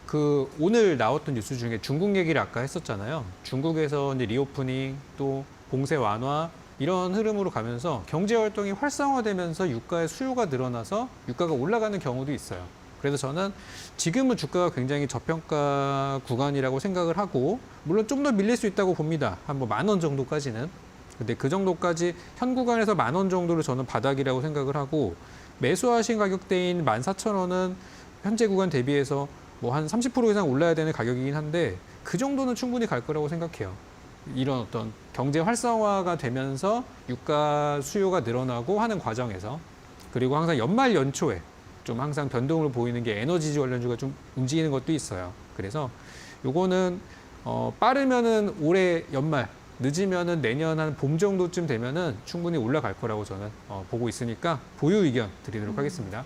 그 오늘 나왔던 뉴스 중에 중국 얘기를 아까 했었잖아요. 중국에서 이제 리오프닝 또 봉쇄 완화 이런 흐름으로 가면서 경제 활동이 활성화되면서 유가의 수요가 늘어나서 유가가 올라가는 경우도 있어요. 그래서 저는 지금은 주가가 굉장히 저평가 구간이라고 생각을 하고 물론 좀 더 밀릴 수 있다고 봅니다. 한 뭐 10,000원 정도까지는. 근데 그 정도까지 현 구간에서 10,000원 정도를 저는 바닥이라고 생각을 하고 매수하신 가격대인 14,000원은 현재 구간 대비해서 뭐 한 30% 이상 올라야 되는 가격이긴 한데 그 정도는 충분히 갈 거라고 생각해요. 이런 어떤 경제 활성화가 되면서 유가 수요가 늘어나고 하는 과정에서 그리고 항상 연말 연초에 좀 항상 변동을 보이는 게 에너지 관련주가 좀 움직이는 것도 있어요. 그래서 요거는 빠르면은 올해 연말 늦으면은 내년 한 봄 정도쯤 되면은 충분히 올라갈 거라고 저는 보고 있으니까 보유 의견 드리도록 하겠습니다.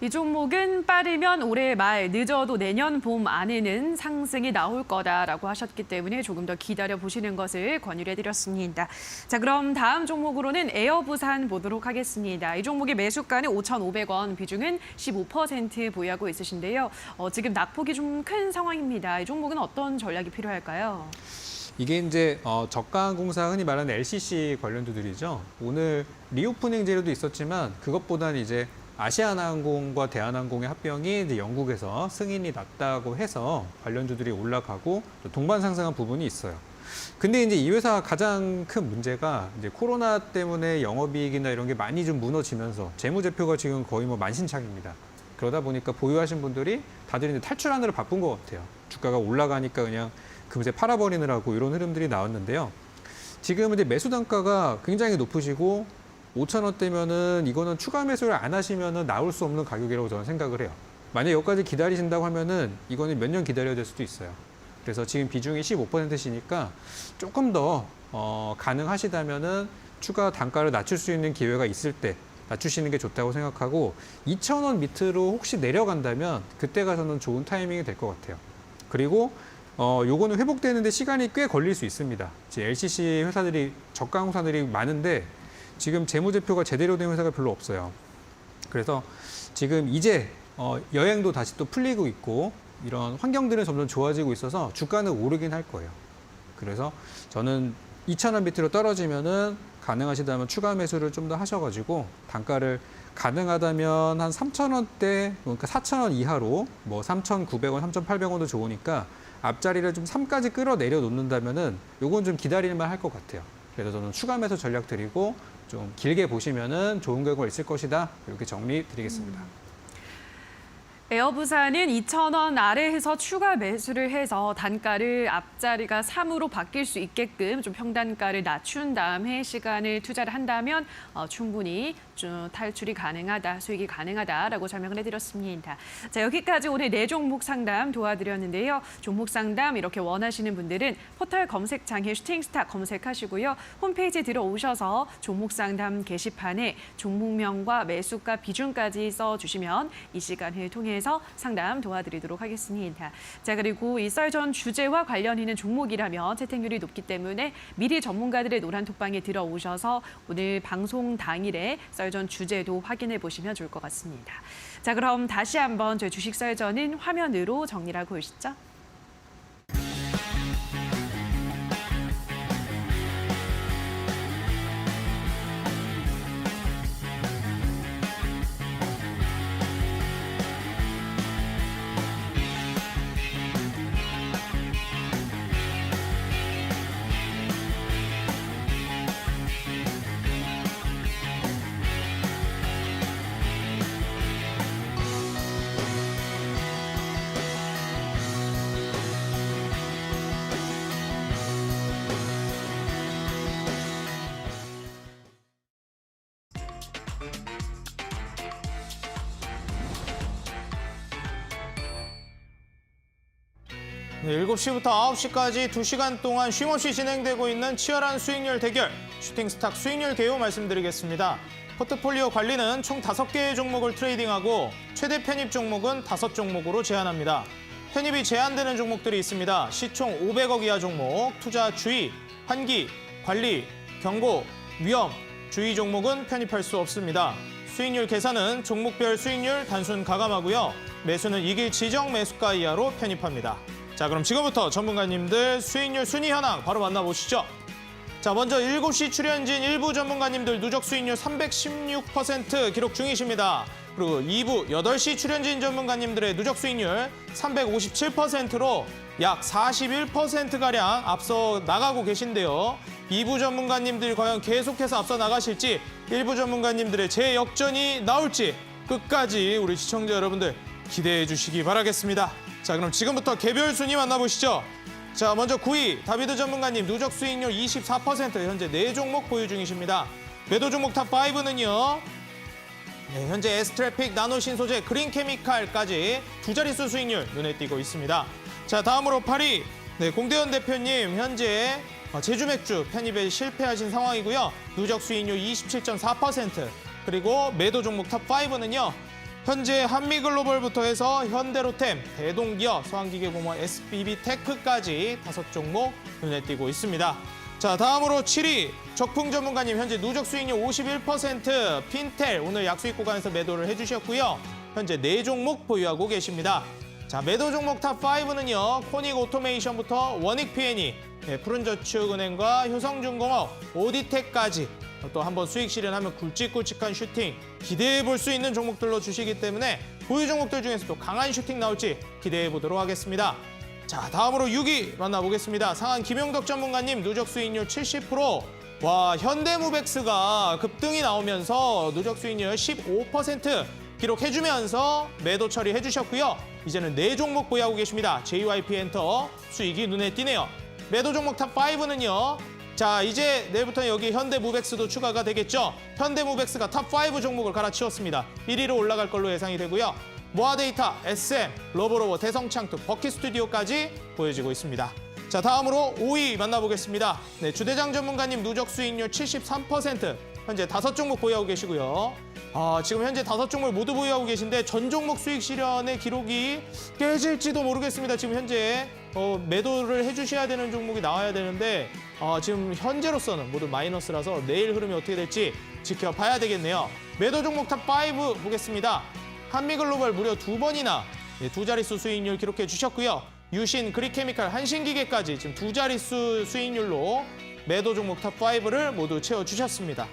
이 종목은 빠르면 올해 말, 늦어도 내년 봄 안에는 상승이 나올 거다라고 하셨기 때문에 조금 더 기다려 보시는 것을 권유를 해드렸습니다. 자, 그럼 다음 종목으로는 에어부산 보도록 하겠습니다. 이 종목의 매수가는 5,500원, 비중은 15% 보유하고 있으신데요. 지금 낙폭이 좀 큰 상황입니다. 이 종목은 어떤 전략이 필요할까요? 이게 이제 저가항공사 흔히 말하는 LCC 관련주들이죠. 오늘 리오프닝 재료도 있었지만 그것보다는 이제 아시아나항공과 대한항공의 합병이 이제 영국에서 승인이 났다고 해서 관련주들이 올라가고 또 동반 상승한 부분이 있어요. 근데 이제 이 회사 가장 큰 문제가 이제 코로나 때문에 영업이익이나 이런 게 많이 좀 무너지면서 재무제표가 지금 거의 뭐 만신창입니다. 그러다 보니까 보유하신 분들이 다들 이제 탈출하느라 바쁜 것 같아요. 주가가 올라가니까 그냥 금세 팔아버리느라고 이런 흐름들이 나왔는데요. 지금 이제 매수 단가가 굉장히 높으시고 5,000원대면은 이거는 추가 매수를 안 하시면은 나올 수 없는 가격이라고 저는 생각을 해요. 만약 여기까지 기다리신다고 하면은 이거는 몇 년 기다려야 될 수도 있어요. 그래서 지금 비중이 15%시니까 조금 더 가능하시다면은 추가 단가를 낮출 수 있는 기회가 있을 때 낮추시는 게 좋다고 생각하고 2,000원 밑으로 혹시 내려간다면 그때가 저는 좋은 타이밍이 될 것 같아요. 그리고 요거는 회복되는데 시간이 꽤 걸릴 수 있습니다. 이제 LCC 회사들이 저가항공사들이 많은데 지금 재무제표가 제대로 된 회사가 별로 없어요. 그래서 지금 이제 여행도 다시 또 풀리고 있고 이런 환경들은 점점 좋아지고 있어서 주가는 오르긴 할 거예요. 그래서 저는 2,000원 밑으로 떨어지면은 가능하시다면 추가 매수를 좀 더 하셔가지고 단가를 가능하다면 한 3,000원대, 그러니까 4,000원 이하로 뭐 3,900원, 3,800원도 좋으니까 앞자리를 좀 3까지 끌어내려 놓는다면은 요건 좀 기다릴만 할 것 같아요. 그래서 저는 추가 매수 전략 드리고 좀 길게 보시면은 좋은 결과가 있을 것이다. 이렇게 정리 드리겠습니다. 에어부산은 2,000원 아래에서 추가 매수를 해서 단가를 앞자리가 3으로 바뀔 수 있게끔 좀 평단가를 낮춘 다음에 시간을 투자를 한다면 충분히 좀 탈출이 가능하다, 수익이 가능하다라고 설명을 해드렸습니다. 자, 여기까지 오늘 4종목 상담 도와드렸는데요. 종목 상담 이렇게 원하시는 분들은 포털 검색창에 슈팅스타 검색하시고요. 홈페이지 들어오셔서 종목 상담 게시판에 종목명과 매수가 비중까지 써주시면 이 시간을 통해서 상담 도와드리도록 하겠습니다. 자, 그리고 이 썰전 주제와 관련 있는 종목이라면 채택률이 높기 때문에 미리 전문가들의 노란 톡방에 들어오셔서 오늘 방송 당일에 썰전 주제도 확인해 보시면 좋을 것 같습니다. 자, 그럼 다시 한번 저희 주식 썰전은 화면으로 정리를 하고 오시죠. 네, 7시부터 9시까지 2시간 동안 쉼없이 진행되고 있는 치열한 수익률 대결, 슈팅스탁 수익률 개요 말씀드리겠습니다. 포트폴리오 관리는 총 5개의 종목을 트레이딩하고 최대 편입 종목은 5종목으로 제한합니다. 편입이 제한되는 종목들이 있습니다. 시총 500억 이하 종목, 투자 주의, 환기, 관리, 경고, 위험, 주의 종목은 편입할 수 없습니다. 수익률 계산은 종목별 수익률 단순 가감하고요. 매수는 이길 지정 매수가 이하로 편입합니다. 자, 그럼 지금부터 전문가님들 수익률 순위 현황 바로 만나보시죠. 자, 먼저 7시 출연진 일부 전문가님들 누적 수익률 316% 기록 중이십니다. 그리고 2부 8시 출연진 전문가님들의 누적 수익률 357%로 약 41%가량 앞서 나가고 계신데요. 2부 전문가님들이 과연 계속해서 앞서 나가실지, 일부 전문가님들의 재역전이 나올지 끝까지 우리 시청자 여러분들 기대해 주시기 바라겠습니다. 자, 그럼 지금부터 개별 순위 만나보시죠. 자, 먼저 9위 다비드 전문가님 누적 수익률 24%, 현재 4종목 보유 중이십니다. 매도 종목 탑5는요. 네, 현재 에스트래픽, 나노신소재, 그린케미칼까지 두 자릿수 수익률 눈에 띄고 있습니다. 자, 다음으로 8위 네, 공대현 대표님 현재 제주맥주 편입에 실패하신 상황이고요. 누적 수익률 27.4%. 그리고 매도 종목 탑5는요. 현재 한미글로벌부터 해서 현대로템, 대동기업, 서한기계공업, SBB테크까지 5종목 눈에 띄고 있습니다. 자, 다음으로 7위 적풍 전문가님 현재 누적 수익률 51%, 핀텔 오늘 약수익 구간에서 매도를 해주셨고요. 현재 4종목 보유하고 계십니다. 자, 매도 종목 탑5는요. 코닉 오토메이션부터 원익 P&E, 푸른저축은행과 효성중공업, 오디텍까지 또 한번 수익 실현하면 굵직굵직한 슈팅 기대해 볼 수 있는 종목들로 주시기 때문에 보유 종목들 중에서 또 강한 슈팅 나올지 기대해 보도록 하겠습니다. 자, 다음으로 6위 만나보겠습니다. 상한 김용덕 전문가님 누적 수익률 70%. 와, 현대무백스가 급등이 나오면서 누적 수익률 15% 기록해주면서 매도 처리해 주셨고요. 이제는 4종목 보유하고 계십니다. JYP 엔터 수익이 눈에 띄네요. 매도 종목 탑5는요. 자, 이제 내일부터 여기 현대무백스도 추가가 되겠죠. 현대무백스가 탑5 종목을 갈아치웠습니다. 1위로 올라갈 걸로 예상이 되고요. 모아데이터, SM, 러브로버, 대성창투, 버킷스튜디오까지 보여지고 있습니다. 자, 다음으로 5위 만나보겠습니다. 네, 주대장 전문가님 누적 수익률 73%, 현재 5종목 보유하고 계시고요. 지금 현재 5종목 모두 보유하고 계신데 전 종목 수익 실현의 기록이 깨질지도 모르겠습니다. 지금 현재 매도를 해주셔야 되는 종목이 나와야 되는데 지금 현재로서는 모두 마이너스라서 내일 흐름이 어떻게 될지 지켜봐야 되겠네요. 매도 종목 탑5 보겠습니다. 한미글로벌 무려 2번이나 두 자릿수 수익률 기록해 주셨고요. 유신, 그리케미칼, 한신기계까지 지금 2자릿수 수익률로 매도 종목 탑5를 모두 채워주셨습니다.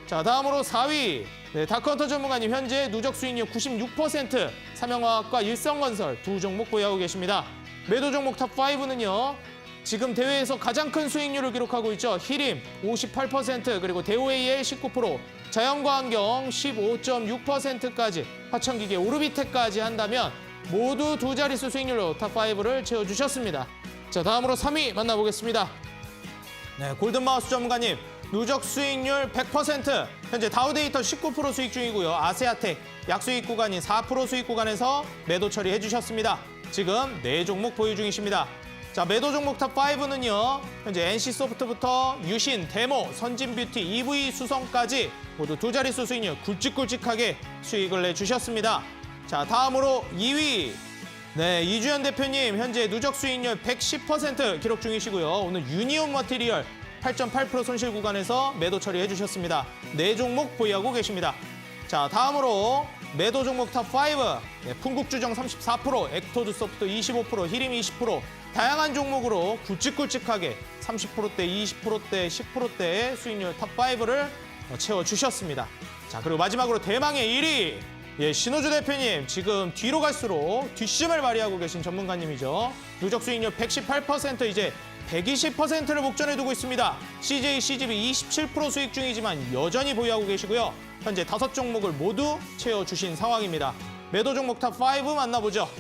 자, 다음으로 4위 다크헌터 전문가님 현재 누적 수익률 96%, 삼영화학과 일성건설 2종목 보유하고 계십니다. 매도 종목 탑5는요. 지금 대회에서 가장 큰 수익률을 기록하고 있죠. 히림 58%, 그리고 대우AL 19%, 자연과환경 15.6%까지, 화천기계, 오르비텍까지 한다면 모두 2자릿수 수익률로 탑5를 채워주셨습니다. 자, 다음으로 3위 만나보겠습니다. 네, 골든마우스 전문가님 누적 수익률 100%, 현재 다우데이터 19% 수익 중이고요. 아세아텍 약수익 구간인 4% 수익 구간에서 매도 처리해 주셨습니다. 지금 4종목 보유 중이십니다. 자, 매도 종목 탑5는요. 현재 NC소프트부터 유신, 데모, 선진뷰티, EV수성까지 모두 2자릿수 수익률 굵직굵직하게 수익을 내주셨습니다. 자, 다음으로 2위. 네, 이주연 대표님 현재 누적 수익률 110% 기록 중이시고요. 오늘 유니온 머티리얼 8.8% 손실 구간에서 매도 처리해 주셨습니다. 4종목 보유하고 계십니다. 자, 다음으로 매도 종목 탑5. 네, 풍국주정 34%, 엑토드소프트 25%, 히림 20%, 다양한 종목으로 굵직굵직하게 30%대, 20%대, 10%대의 수익률 탑5를 채워주셨습니다. 자, 그리고 마지막으로 대망의 1위. 예, 신호주 대표님 지금 뒤로 갈수록 뒷심을 발휘하고 계신 전문가님이죠. 누적 수익률 118%, 이제 120%를 목전에 두고 있습니다. CJ, CGV 27% 수익 중이지만 여전히 보유하고 계시고요. 현재 5종목을 모두 채워주신 상황입니다. 매도 종목 탑5 만나보죠.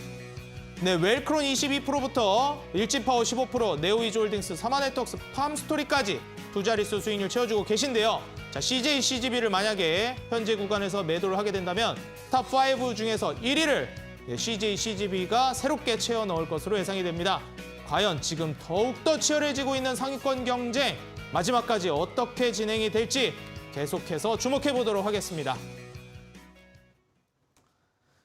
네, 웰크론 22%부터 일진파워 15%, 네오이즈홀딩스, 삼화네트워크스, 팜스토리까지 2자릿수 수익률 채워주고 계신데요. 자, CJ, CGV를 만약에 현재 구간에서 매도를 하게 된다면 탑5 중에서 1위를 CJ, CGV가 새롭게 채워 넣을 것으로 예상이 됩니다. 과연 지금 더욱더 치열해지고 있는 상위권 경쟁, 마지막까지 어떻게 진행이 될지 계속해서 주목해 보도록 하겠습니다.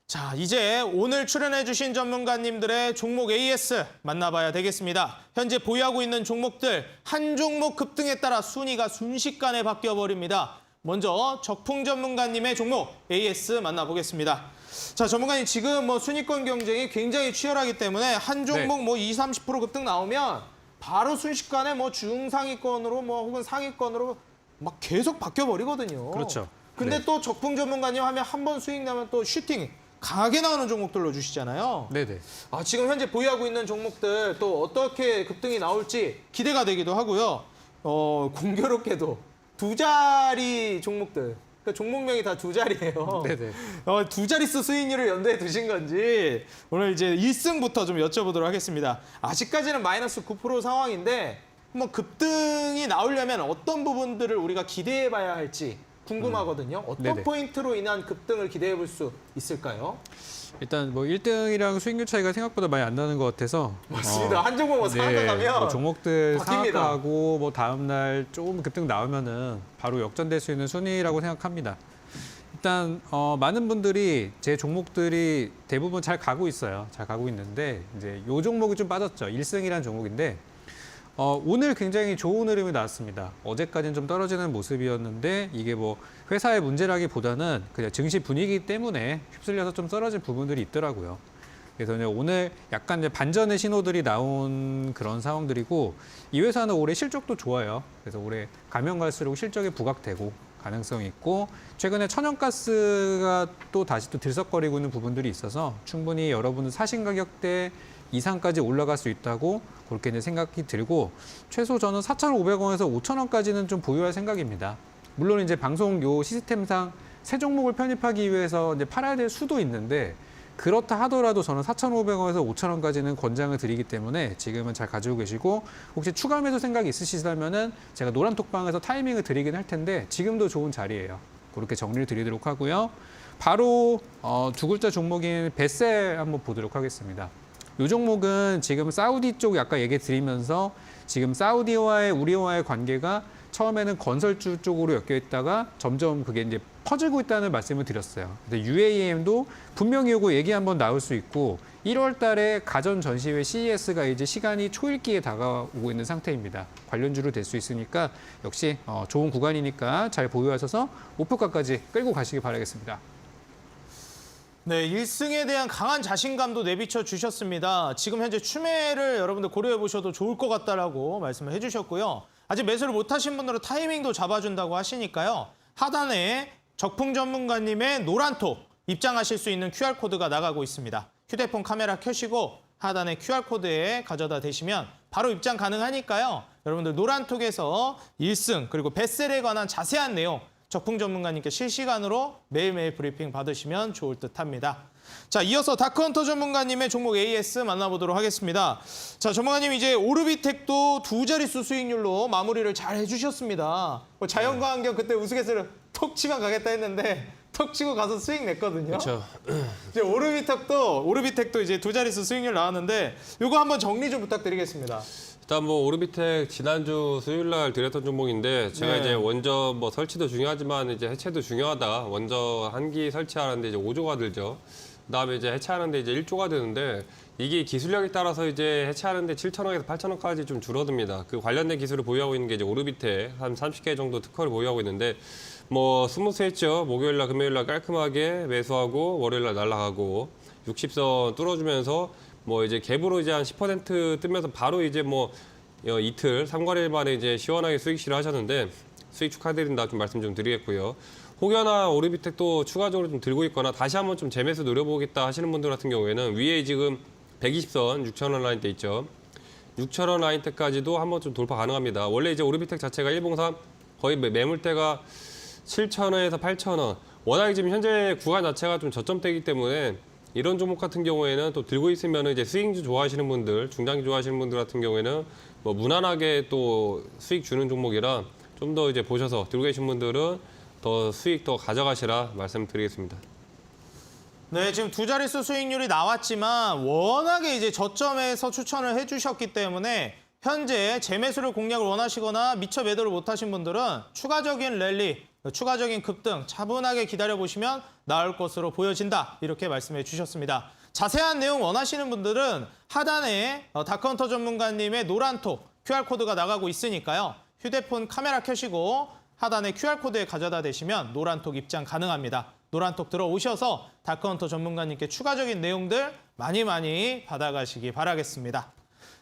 자, 이제 오늘 출연해주신 전문가님들의 종목 AS 만나봐야 되겠습니다. 현재 보유하고 있는 종목들 한 종목 급등에 따라 순위가 순식간에 바뀌어버립니다. 먼저 적풍 전문가님의 종목 AS 만나보겠습니다. 자, 전문가님 지금 순위권 경쟁이 굉장히 치열하기 때문에 한 종목 네. 20, 30% 급등 나오면 바로 순식간에 중상위권으로 혹은 상위권으로 막 계속 바뀌어버리거든요. 그렇죠. 근데 네. 또 적풍 전문가님 하면 한 번 수익 나면 또 슈팅 강하게 나오는 종목들로 주시잖아요. 네네. 지금 현재 보유하고 있는 종목들 또 어떻게 급등이 나올지 기대가 되기도 하고요. 공교롭게도 2자리 종목들, 그러니까 종목명이 다 2자리예요. 네네. 2자릿수 수익률을 연대해 두신 건지 오늘 이제 1승부터 좀 여쭤보도록 하겠습니다. 아직까지는 마이너스 9% 상황인데 한번 급등이 나오려면 어떤 부분들을 우리가 기대해 봐야 할지 궁금하거든요. 어떤 네네. 포인트로 인한 급등을 기대해 볼 수 있을까요? 일단 1등이랑 수익률 차이가 생각보다 많이 안 나는 것 같아서 맞습니다. 한 종목 상한가면 종목들 바뀝니다. 상한가하고 다음 날 조금 급등 나오면은 바로 역전될 수 있는 순위라고 생각합니다. 일단 많은 분들이 제 종목들이 대부분 잘 가고 있어요. 잘 가고 있는데 이제 요 종목이 좀 빠졌죠. 1승이라는 종목인데 오늘 굉장히 좋은 흐름이 나왔습니다. 어제까지는 좀 떨어지는 모습이었는데 이게 뭐 회사의 문제라기보다는 그냥 증시 분위기 때문에 휩쓸려서 좀 떨어진 부분들이 있더라고요. 그래서 이제 오늘 약간 이제 반전의 신호들이 나온 그런 상황들이고 이 회사는 올해 실적도 좋아요. 그래서 올해 가면 갈수록 실적이 부각되고 가능성이 있고 최근에 천연가스가 또 다시 또 들썩거리고 있는 부분들이 있어서 충분히 여러분은 사신 가격대 이상까지 올라갈 수 있다고 그렇게 이제 생각이 들고 최소 저는 4,500원에서 5,000원까지는 좀 보유할 생각입니다. 물론 이제 방송 요 시스템상 새 종목을 편입하기 위해서 이제 팔아야 될 수도 있는데 그렇다 하더라도 저는 4,500원에서 5,000원까지는 권장을 드리기 때문에 지금은 잘 가지고 계시고 혹시 추가 매수 생각이 있으시다면은 제가 노란톡방에서 타이밍을 드리긴 할 텐데 지금도 좋은 자리예요. 그렇게 정리를 드리도록 하고요. 바로 두 글자 종목인 베셀 한번 보도록 하겠습니다. 이 종목은 지금 사우디 쪽 아까 얘기 드리면서 지금 사우디와의 우리와의 관계가 처음에는 건설주 쪽으로 엮여 있다가 점점 그게 이제 퍼지고 있다는 말씀을 드렸어요. 근데 UAM도 분명히 요거 얘기 한번 나올 수 있고 1월 달에 가전 전시회 CES가 이제 시간이 초읽기에 다가오고 있는 상태입니다. 관련주로 될 수 있으니까 역시 좋은 구간이니까 잘 보유하셔서 목표가까지 끌고 가시기 바라겠습니다. 네, 1승에 대한 강한 자신감도 내비쳐 주셨습니다. 지금 현재 추매를 여러분들 고려해 보셔도 좋을 것 같다라고 말씀을 해주셨고요. 아직 매수를 못하신 분들은 타이밍도 잡아준다고 하시니까요. 하단에 적풍 전문가님의 노란톡 입장하실 수 있는 QR코드가 나가고 있습니다. 휴대폰 카메라 켜시고 하단에 QR코드에 가져다 대시면 바로 입장 가능하니까요. 여러분들 노란톡에서 1승 그리고 베셀에 관한 자세한 내용 적풍 전문가님께 실시간으로 매일매일 브리핑 받으시면 좋을 듯합니다. 자, 이어서 다크헌터 전문가님의 종목 AS 만나보도록 하겠습니다. 자, 전문가님 이제 오르비텍도 두 자릿수 수익률로 마무리를 잘 해주셨습니다. 자연과 환경 그때 우스갯소리로 톡 치면 가겠다 했는데 톡 치고 가서 수익 냈거든요. 그렇죠. 이제 오르비텍도 이제 두 자릿수 수익률 나왔는데 이거 한번 정리 좀 부탁드리겠습니다. 일단 뭐 오르비텍 지난주 수요일 날 드렸던 종목인데 제가 네. 이제 원저 뭐 설치도 중요하지만 이제 해체도 중요하다. 원저 한기 설치하는데 이제 5조가 들죠. 그다음에 이제 해체하는데 이제 1조가 드는데 이게 기술력에 따라서 이제 해체하는데 7,000원에서 8,000원까지 좀 줄어듭니다. 그 관련된 기술을 보유하고 있는 게 이제 오르비텍 한 30개 정도 특허를 보유하고 있는데 뭐 스무스했죠. 목요일 날 금요일 날 깔끔하게 매수하고 월요일 날 날아가고 60선 뚫어주면서 뭐 이제 갭으로 이제 한 10% 뜨면서 바로 이제 뭐 이틀 3거래일 만에 이제 시원하게 수익 실현하셨는데 수익 축하드린다 좀 말씀 좀 드리겠고요. 혹여나 오르비텍도 추가적으로 좀 들고 있거나 다시 한번 좀 재매수 노려보겠다 하시는 분들 같은 경우에는 위에 지금 120선 6,000원 라인 때 있죠. 6,000원 라인 때까지도 한번 좀 돌파 가능합니다. 원래 이제 오르비텍 자체가 103 거의 매물대가 7,000원에서 8,000원. 워낙에 지금 현재 구간 자체가 좀 저점대이기 때문에 이런 종목 같은 경우에는 또 들고 있으면 이제 스윙주 좋아하시는 분들, 중장기 좋아하시는 분들 같은 경우에는 뭐 무난하게 또 수익 주는 종목이라 좀 더 이제 보셔서 들고 계신 분들은 더 수익 더 가져가시라 말씀드리겠습니다. 네, 지금 두 자릿수 수익률이 나왔지만 워낙에 이제 저점에서 추천을 해주셨기 때문에 현재 재매수를 공략을 원하시거나 미처 매도를 못하신 분들은 추가적인 랠리, 추가적인 급등 차분하게 기다려보시면 나을 것으로 보여진다. 이렇게 말씀해 주셨습니다. 자세한 내용 원하시는 분들은 하단에 다크헌터 전문가님의 노란톡 QR코드가 나가고 있으니까요. 휴대폰 카메라 켜시고 하단에 QR코드에 가져다 대시면 노란톡 입장 가능합니다. 노란톡 들어오셔서 다크헌터 전문가님께 추가적인 내용들 많이 받아가시기 바라겠습니다.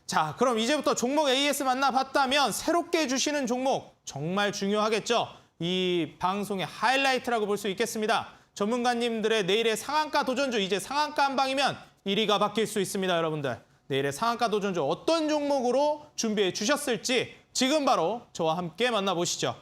자, 그럼 이제부터 종목 AS 만나봤다면 새롭게 주시는 종목 정말 중요하겠죠. 이 방송의 하이라이트라고 볼 수 있겠습니다. 전문가님들의 내일의 상한가 도전주 이제 상한가 한 방이면 1위가 바뀔 수 있습니다, 여러분들. 내일의 상한가 도전주 어떤 종목으로 준비해 주셨을지 지금 바로 저와 함께 만나보시죠.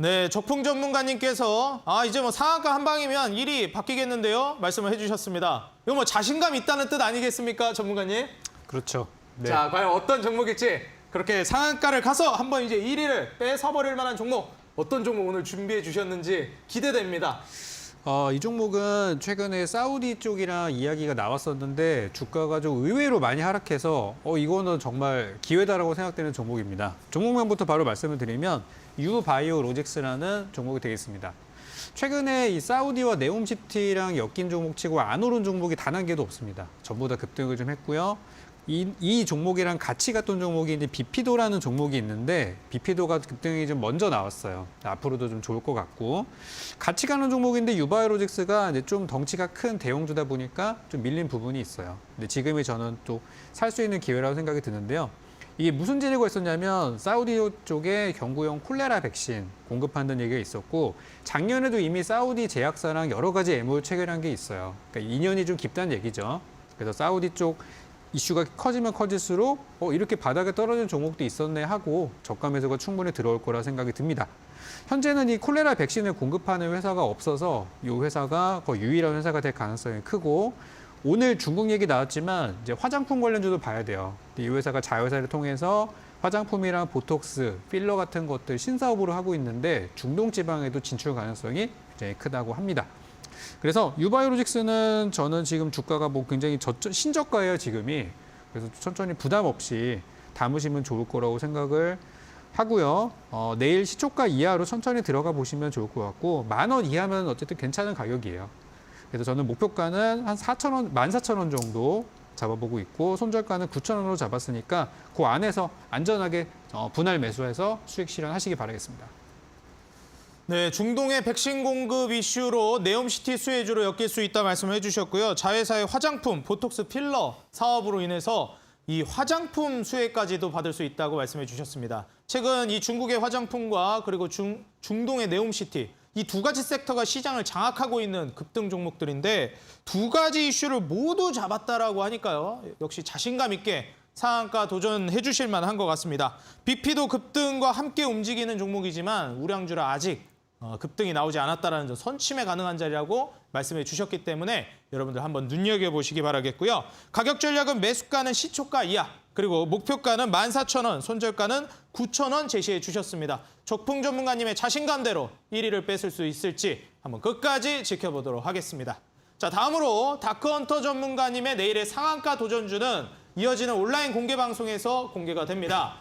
네, 적풍 전문가님께서 이제 뭐 상한가 한 방이면 1위 바뀌겠는데요? 말씀을 해주셨습니다. 이거 뭐 자신감 있다는 뜻 아니겠습니까, 전문가님? 그렇죠. 네. 자, 과연 어떤 종목일지 그렇게 상한가를 가서 한번 이제 1위를 뺏어버릴 만한 종목 어떤 종목 오늘 준비해 주셨는지 기대됩니다. 이 종목은 최근에 사우디 쪽이랑 이야기가 나왔었는데 주가가 좀 의외로 많이 하락해서 이거는 정말 기회다라고 생각되는 종목입니다. 종목명부터 바로 말씀을 드리면 유바이오로직스라는 종목이 되겠습니다. 최근에 이 사우디와 네옴시티랑 엮인 종목치고 안 오른 종목이 단 한 개도 없습니다. 전부 다 급등을 좀 했고요. 이 종목이랑 같이 갔던 종목이 이제 비피도라는 종목이 있는데 비피도가 급등이 좀 먼저 나왔어요. 앞으로도 좀 좋을 것 같고 같이 가는 종목인데 유바이오로직스가 이제 좀 덩치가 큰 대형주다 보니까 좀 밀린 부분이 있어요. 근데 지금이 저는 또 살 수 있는 기회라고 생각이 드는데요. 이게 무슨 재료가 있었냐면 사우디 쪽에 경구용 콜레라 백신 공급한다는 얘기가 있었고 작년에도 이미 사우디 제약사랑 여러 가지 MOU 체결한 게 있어요. 그러니까 인연이 좀 깊다는 얘기죠. 그래서 사우디 쪽 이슈가 커지면 커질수록 이렇게 바닥에 떨어진 종목도 있었네 하고 저가 매수가 충분히 들어올 거라 생각이 듭니다. 현재는 이 콜레라 백신을 공급하는 회사가 없어서 이 회사가 거의 유일한 회사가 될 가능성이 크고 오늘 중국 얘기 나왔지만 이제 화장품 관련주도 봐야 돼요. 이 회사가 자회사를 통해서 화장품이랑 보톡스, 필러 같은 것들 신사업으로 하고 있는데 중동 지방에도 진출 가능성이 굉장히 크다고 합니다. 그래서 유바이오로직스는 저는 지금 주가가 굉장히 신저가예요, 지금이. 그래서 천천히 부담 없이 담으시면 좋을 거라고 생각을 하고요. 내일 시초가 이하로 천천히 들어가 보시면 좋을 것 같고 10,000원 이하면 어쨌든 괜찮은 가격이에요. 그래서 저는 목표가는 한 4,000원, 14,000원 정도 잡아보고 있고 손절가는 9,000원으로 잡았으니까 그 안에서 안전하게 분할 매수해서 수익 실현하시기 바라겠습니다. 네, 중동의 백신 공급 이슈로 네옴시티 수혜주로 엮일 수 있다 말씀을 해주셨고요. 자회사의 화장품, 보톡스 필러 사업으로 인해서 이 화장품 수혜까지도 받을 수 있다고 말씀해 주셨습니다. 최근 이 중국의 화장품과 그리고 중동의 네옴시티 이 두 가지 섹터가 시장을 장악하고 있는 급등 종목들인데 두 가지 이슈를 모두 잡았다라고 하니까요. 역시 자신감 있게 상한가 도전해 주실 만한 것 같습니다. 비피도 급등과 함께 움직이는 종목이지만 우량주라 아직 급등이 나오지 않았다라는 점 선침해 가능한 자리라고 말씀해 주셨기 때문에 여러분들 한번 눈여겨보시기 바라겠고요. 가격 전략은 매수가는 시초가 이하, 그리고 목표가는 14,000원, 손절가는 9,000원 제시해 주셨습니다. 적풍 전문가님의 자신감대로 1위를 뺏을 수 있을지 한번 끝까지 지켜보도록 하겠습니다. 자, 다음으로 다크헌터 전문가님의 내일의 상한가 도전주는 이어지는 온라인 공개 방송에서 공개가 됩니다.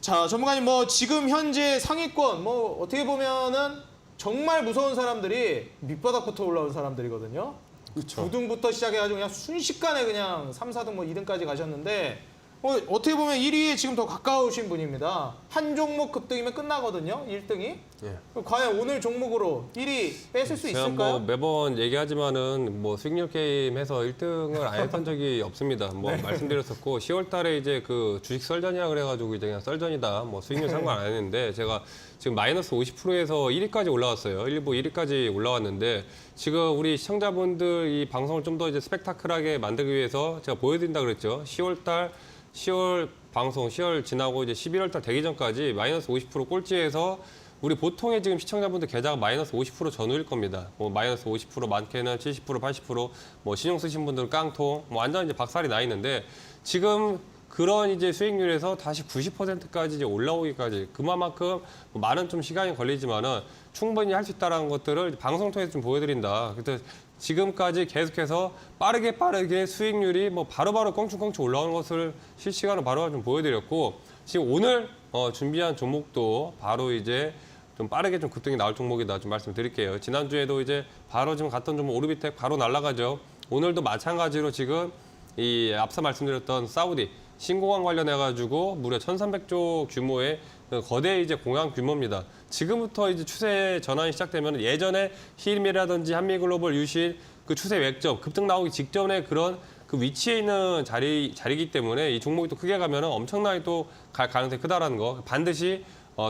자, 전문가님 지금 현재 상위권 어떻게 보면은 정말 무서운 사람들이 밑바닥부터 올라온 사람들이거든요. 그렇죠. 9등부터 시작해가지고 그냥 순식간에 그냥 3, 4등 2등까지 가셨는데 어떻게 보면 1위에 지금 더 가까우신 분입니다. 한 종목 급등이면 끝나거든요, 1등이. 예. 과연 오늘 종목으로 1위 뺏을 수 제가 있을까요? 매번 얘기하지만은 수익률 게임 해서 1등을 안 했던 적이 없습니다. 말씀드렸었고 10월 달에 이제 그 주식 썰전이라 그래가지고 이제 그냥 썰전이다. 수익률 상관 안 했는데 제가 지금 마이너스 50%에서 1위까지 올라왔어요. 1위까지 올라왔는데 지금 우리 시청자분들 이 방송을 좀 더 이제 스펙타클하게 만들기 위해서 제가 보여드린다 그랬죠. 10월 방송, 10월 지나고 이제 11월 달 되기 전까지 마이너스 50% 꼴찌에서 우리 보통의 지금 시청자분들 계좌가 마이너스 50% 전후일 겁니다. 마이너스 50%, 많게는 70%, 80%, 신용 쓰신 분들은 깡통, 완전 이제 박살이 나 있는데 지금 그런 이제 수익률에서 다시 90%까지 이제 올라오기까지 그만큼 많은 좀 시간이 걸리지만은 충분히 할 수 있다라는 것들을 방송 통해서 좀 보여드린다. 그래서 지금까지 계속해서 빠르게 수익률이 바로바로 껑충껑충 올라오는 것을 실시간으로 바로 좀 보여드렸고 지금 오늘 준비한 종목도 바로 이제 좀 빠르게 좀 급등이 나올 종목이다 좀 말씀드릴게요. 지난주에도 이제 바로 지금 갔던 종목 오르비텍 바로 날아가죠. 오늘도 마찬가지로 지금 이 앞서 말씀드렸던 사우디 신공항 관련해가지고 무려 1,300조 규모의 거대 이제 공항 규모입니다. 지금부터 이제 추세 전환이 시작되면 예전에 히일미라든지 한미글로벌, 유신 그 추세 맥점 급등 나오기 직전에 그런 그 위치에 있는 자리이기 때문에 이 종목이 또 크게 가면 엄청나게 또 갈 가능성이 크다라는 거 반드시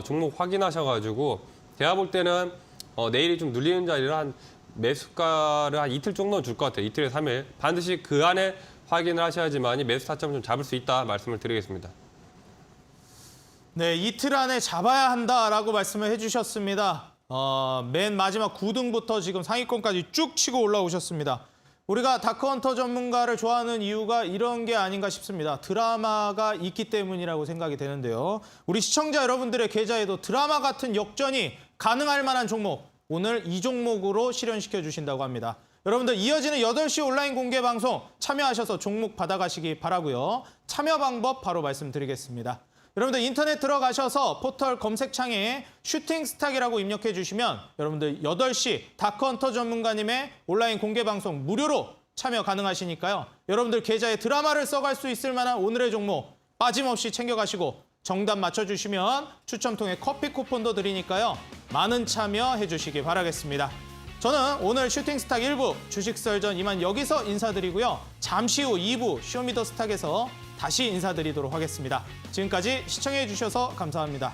종목 확인하셔가지고 제가 볼 때는 내일이 좀 눌리는 자리를 한 매수가를 한 이틀 정도는 줄 것 같아요. 이틀에서 3일 반드시 그 안에 확인을 하셔야지만이 매수 타점을 좀 잡을 수 있다 말씀을 드리겠습니다. 네, 이틀 안에 잡아야 한다라고 말씀을 해주셨습니다. 맨 마지막 9등부터 지금 상위권까지 쭉 치고 올라오셨습니다. 우리가 다크헌터 전문가를 좋아하는 이유가 이런 게 아닌가 싶습니다. 드라마가 있기 때문이라고 생각이 되는데요. 우리 시청자 여러분들의 계좌에도 드라마 같은 역전이 가능할 만한 종목 오늘 이 종목으로 실현시켜 주신다고 합니다. 여러분들 이어지는 8시 온라인 공개 방송 참여하셔서 종목 받아가시기 바라고요. 참여 방법 바로 말씀드리겠습니다. 여러분들 인터넷 들어가셔서 포털 검색창에 슈팅스탁이라고 입력해 주시면 여러분들 8시 다크헌터 전문가님의 온라인 공개 방송 무료로 참여 가능하시니까요. 여러분들 계좌에 드라마를 써갈 수 있을 만한 오늘의 종목 빠짐없이 챙겨가시고 정답 맞춰주시면 추첨 통해 커피 쿠폰도 드리니까요. 많은 참여해 주시기 바라겠습니다. 저는 오늘 슈팅스탁 1부 주식설전 이만 여기서 인사드리고요. 잠시 후 2부 쇼미더스탁에서 다시 인사드리도록 하겠습니다. 지금까지 시청해 주셔서 감사합니다.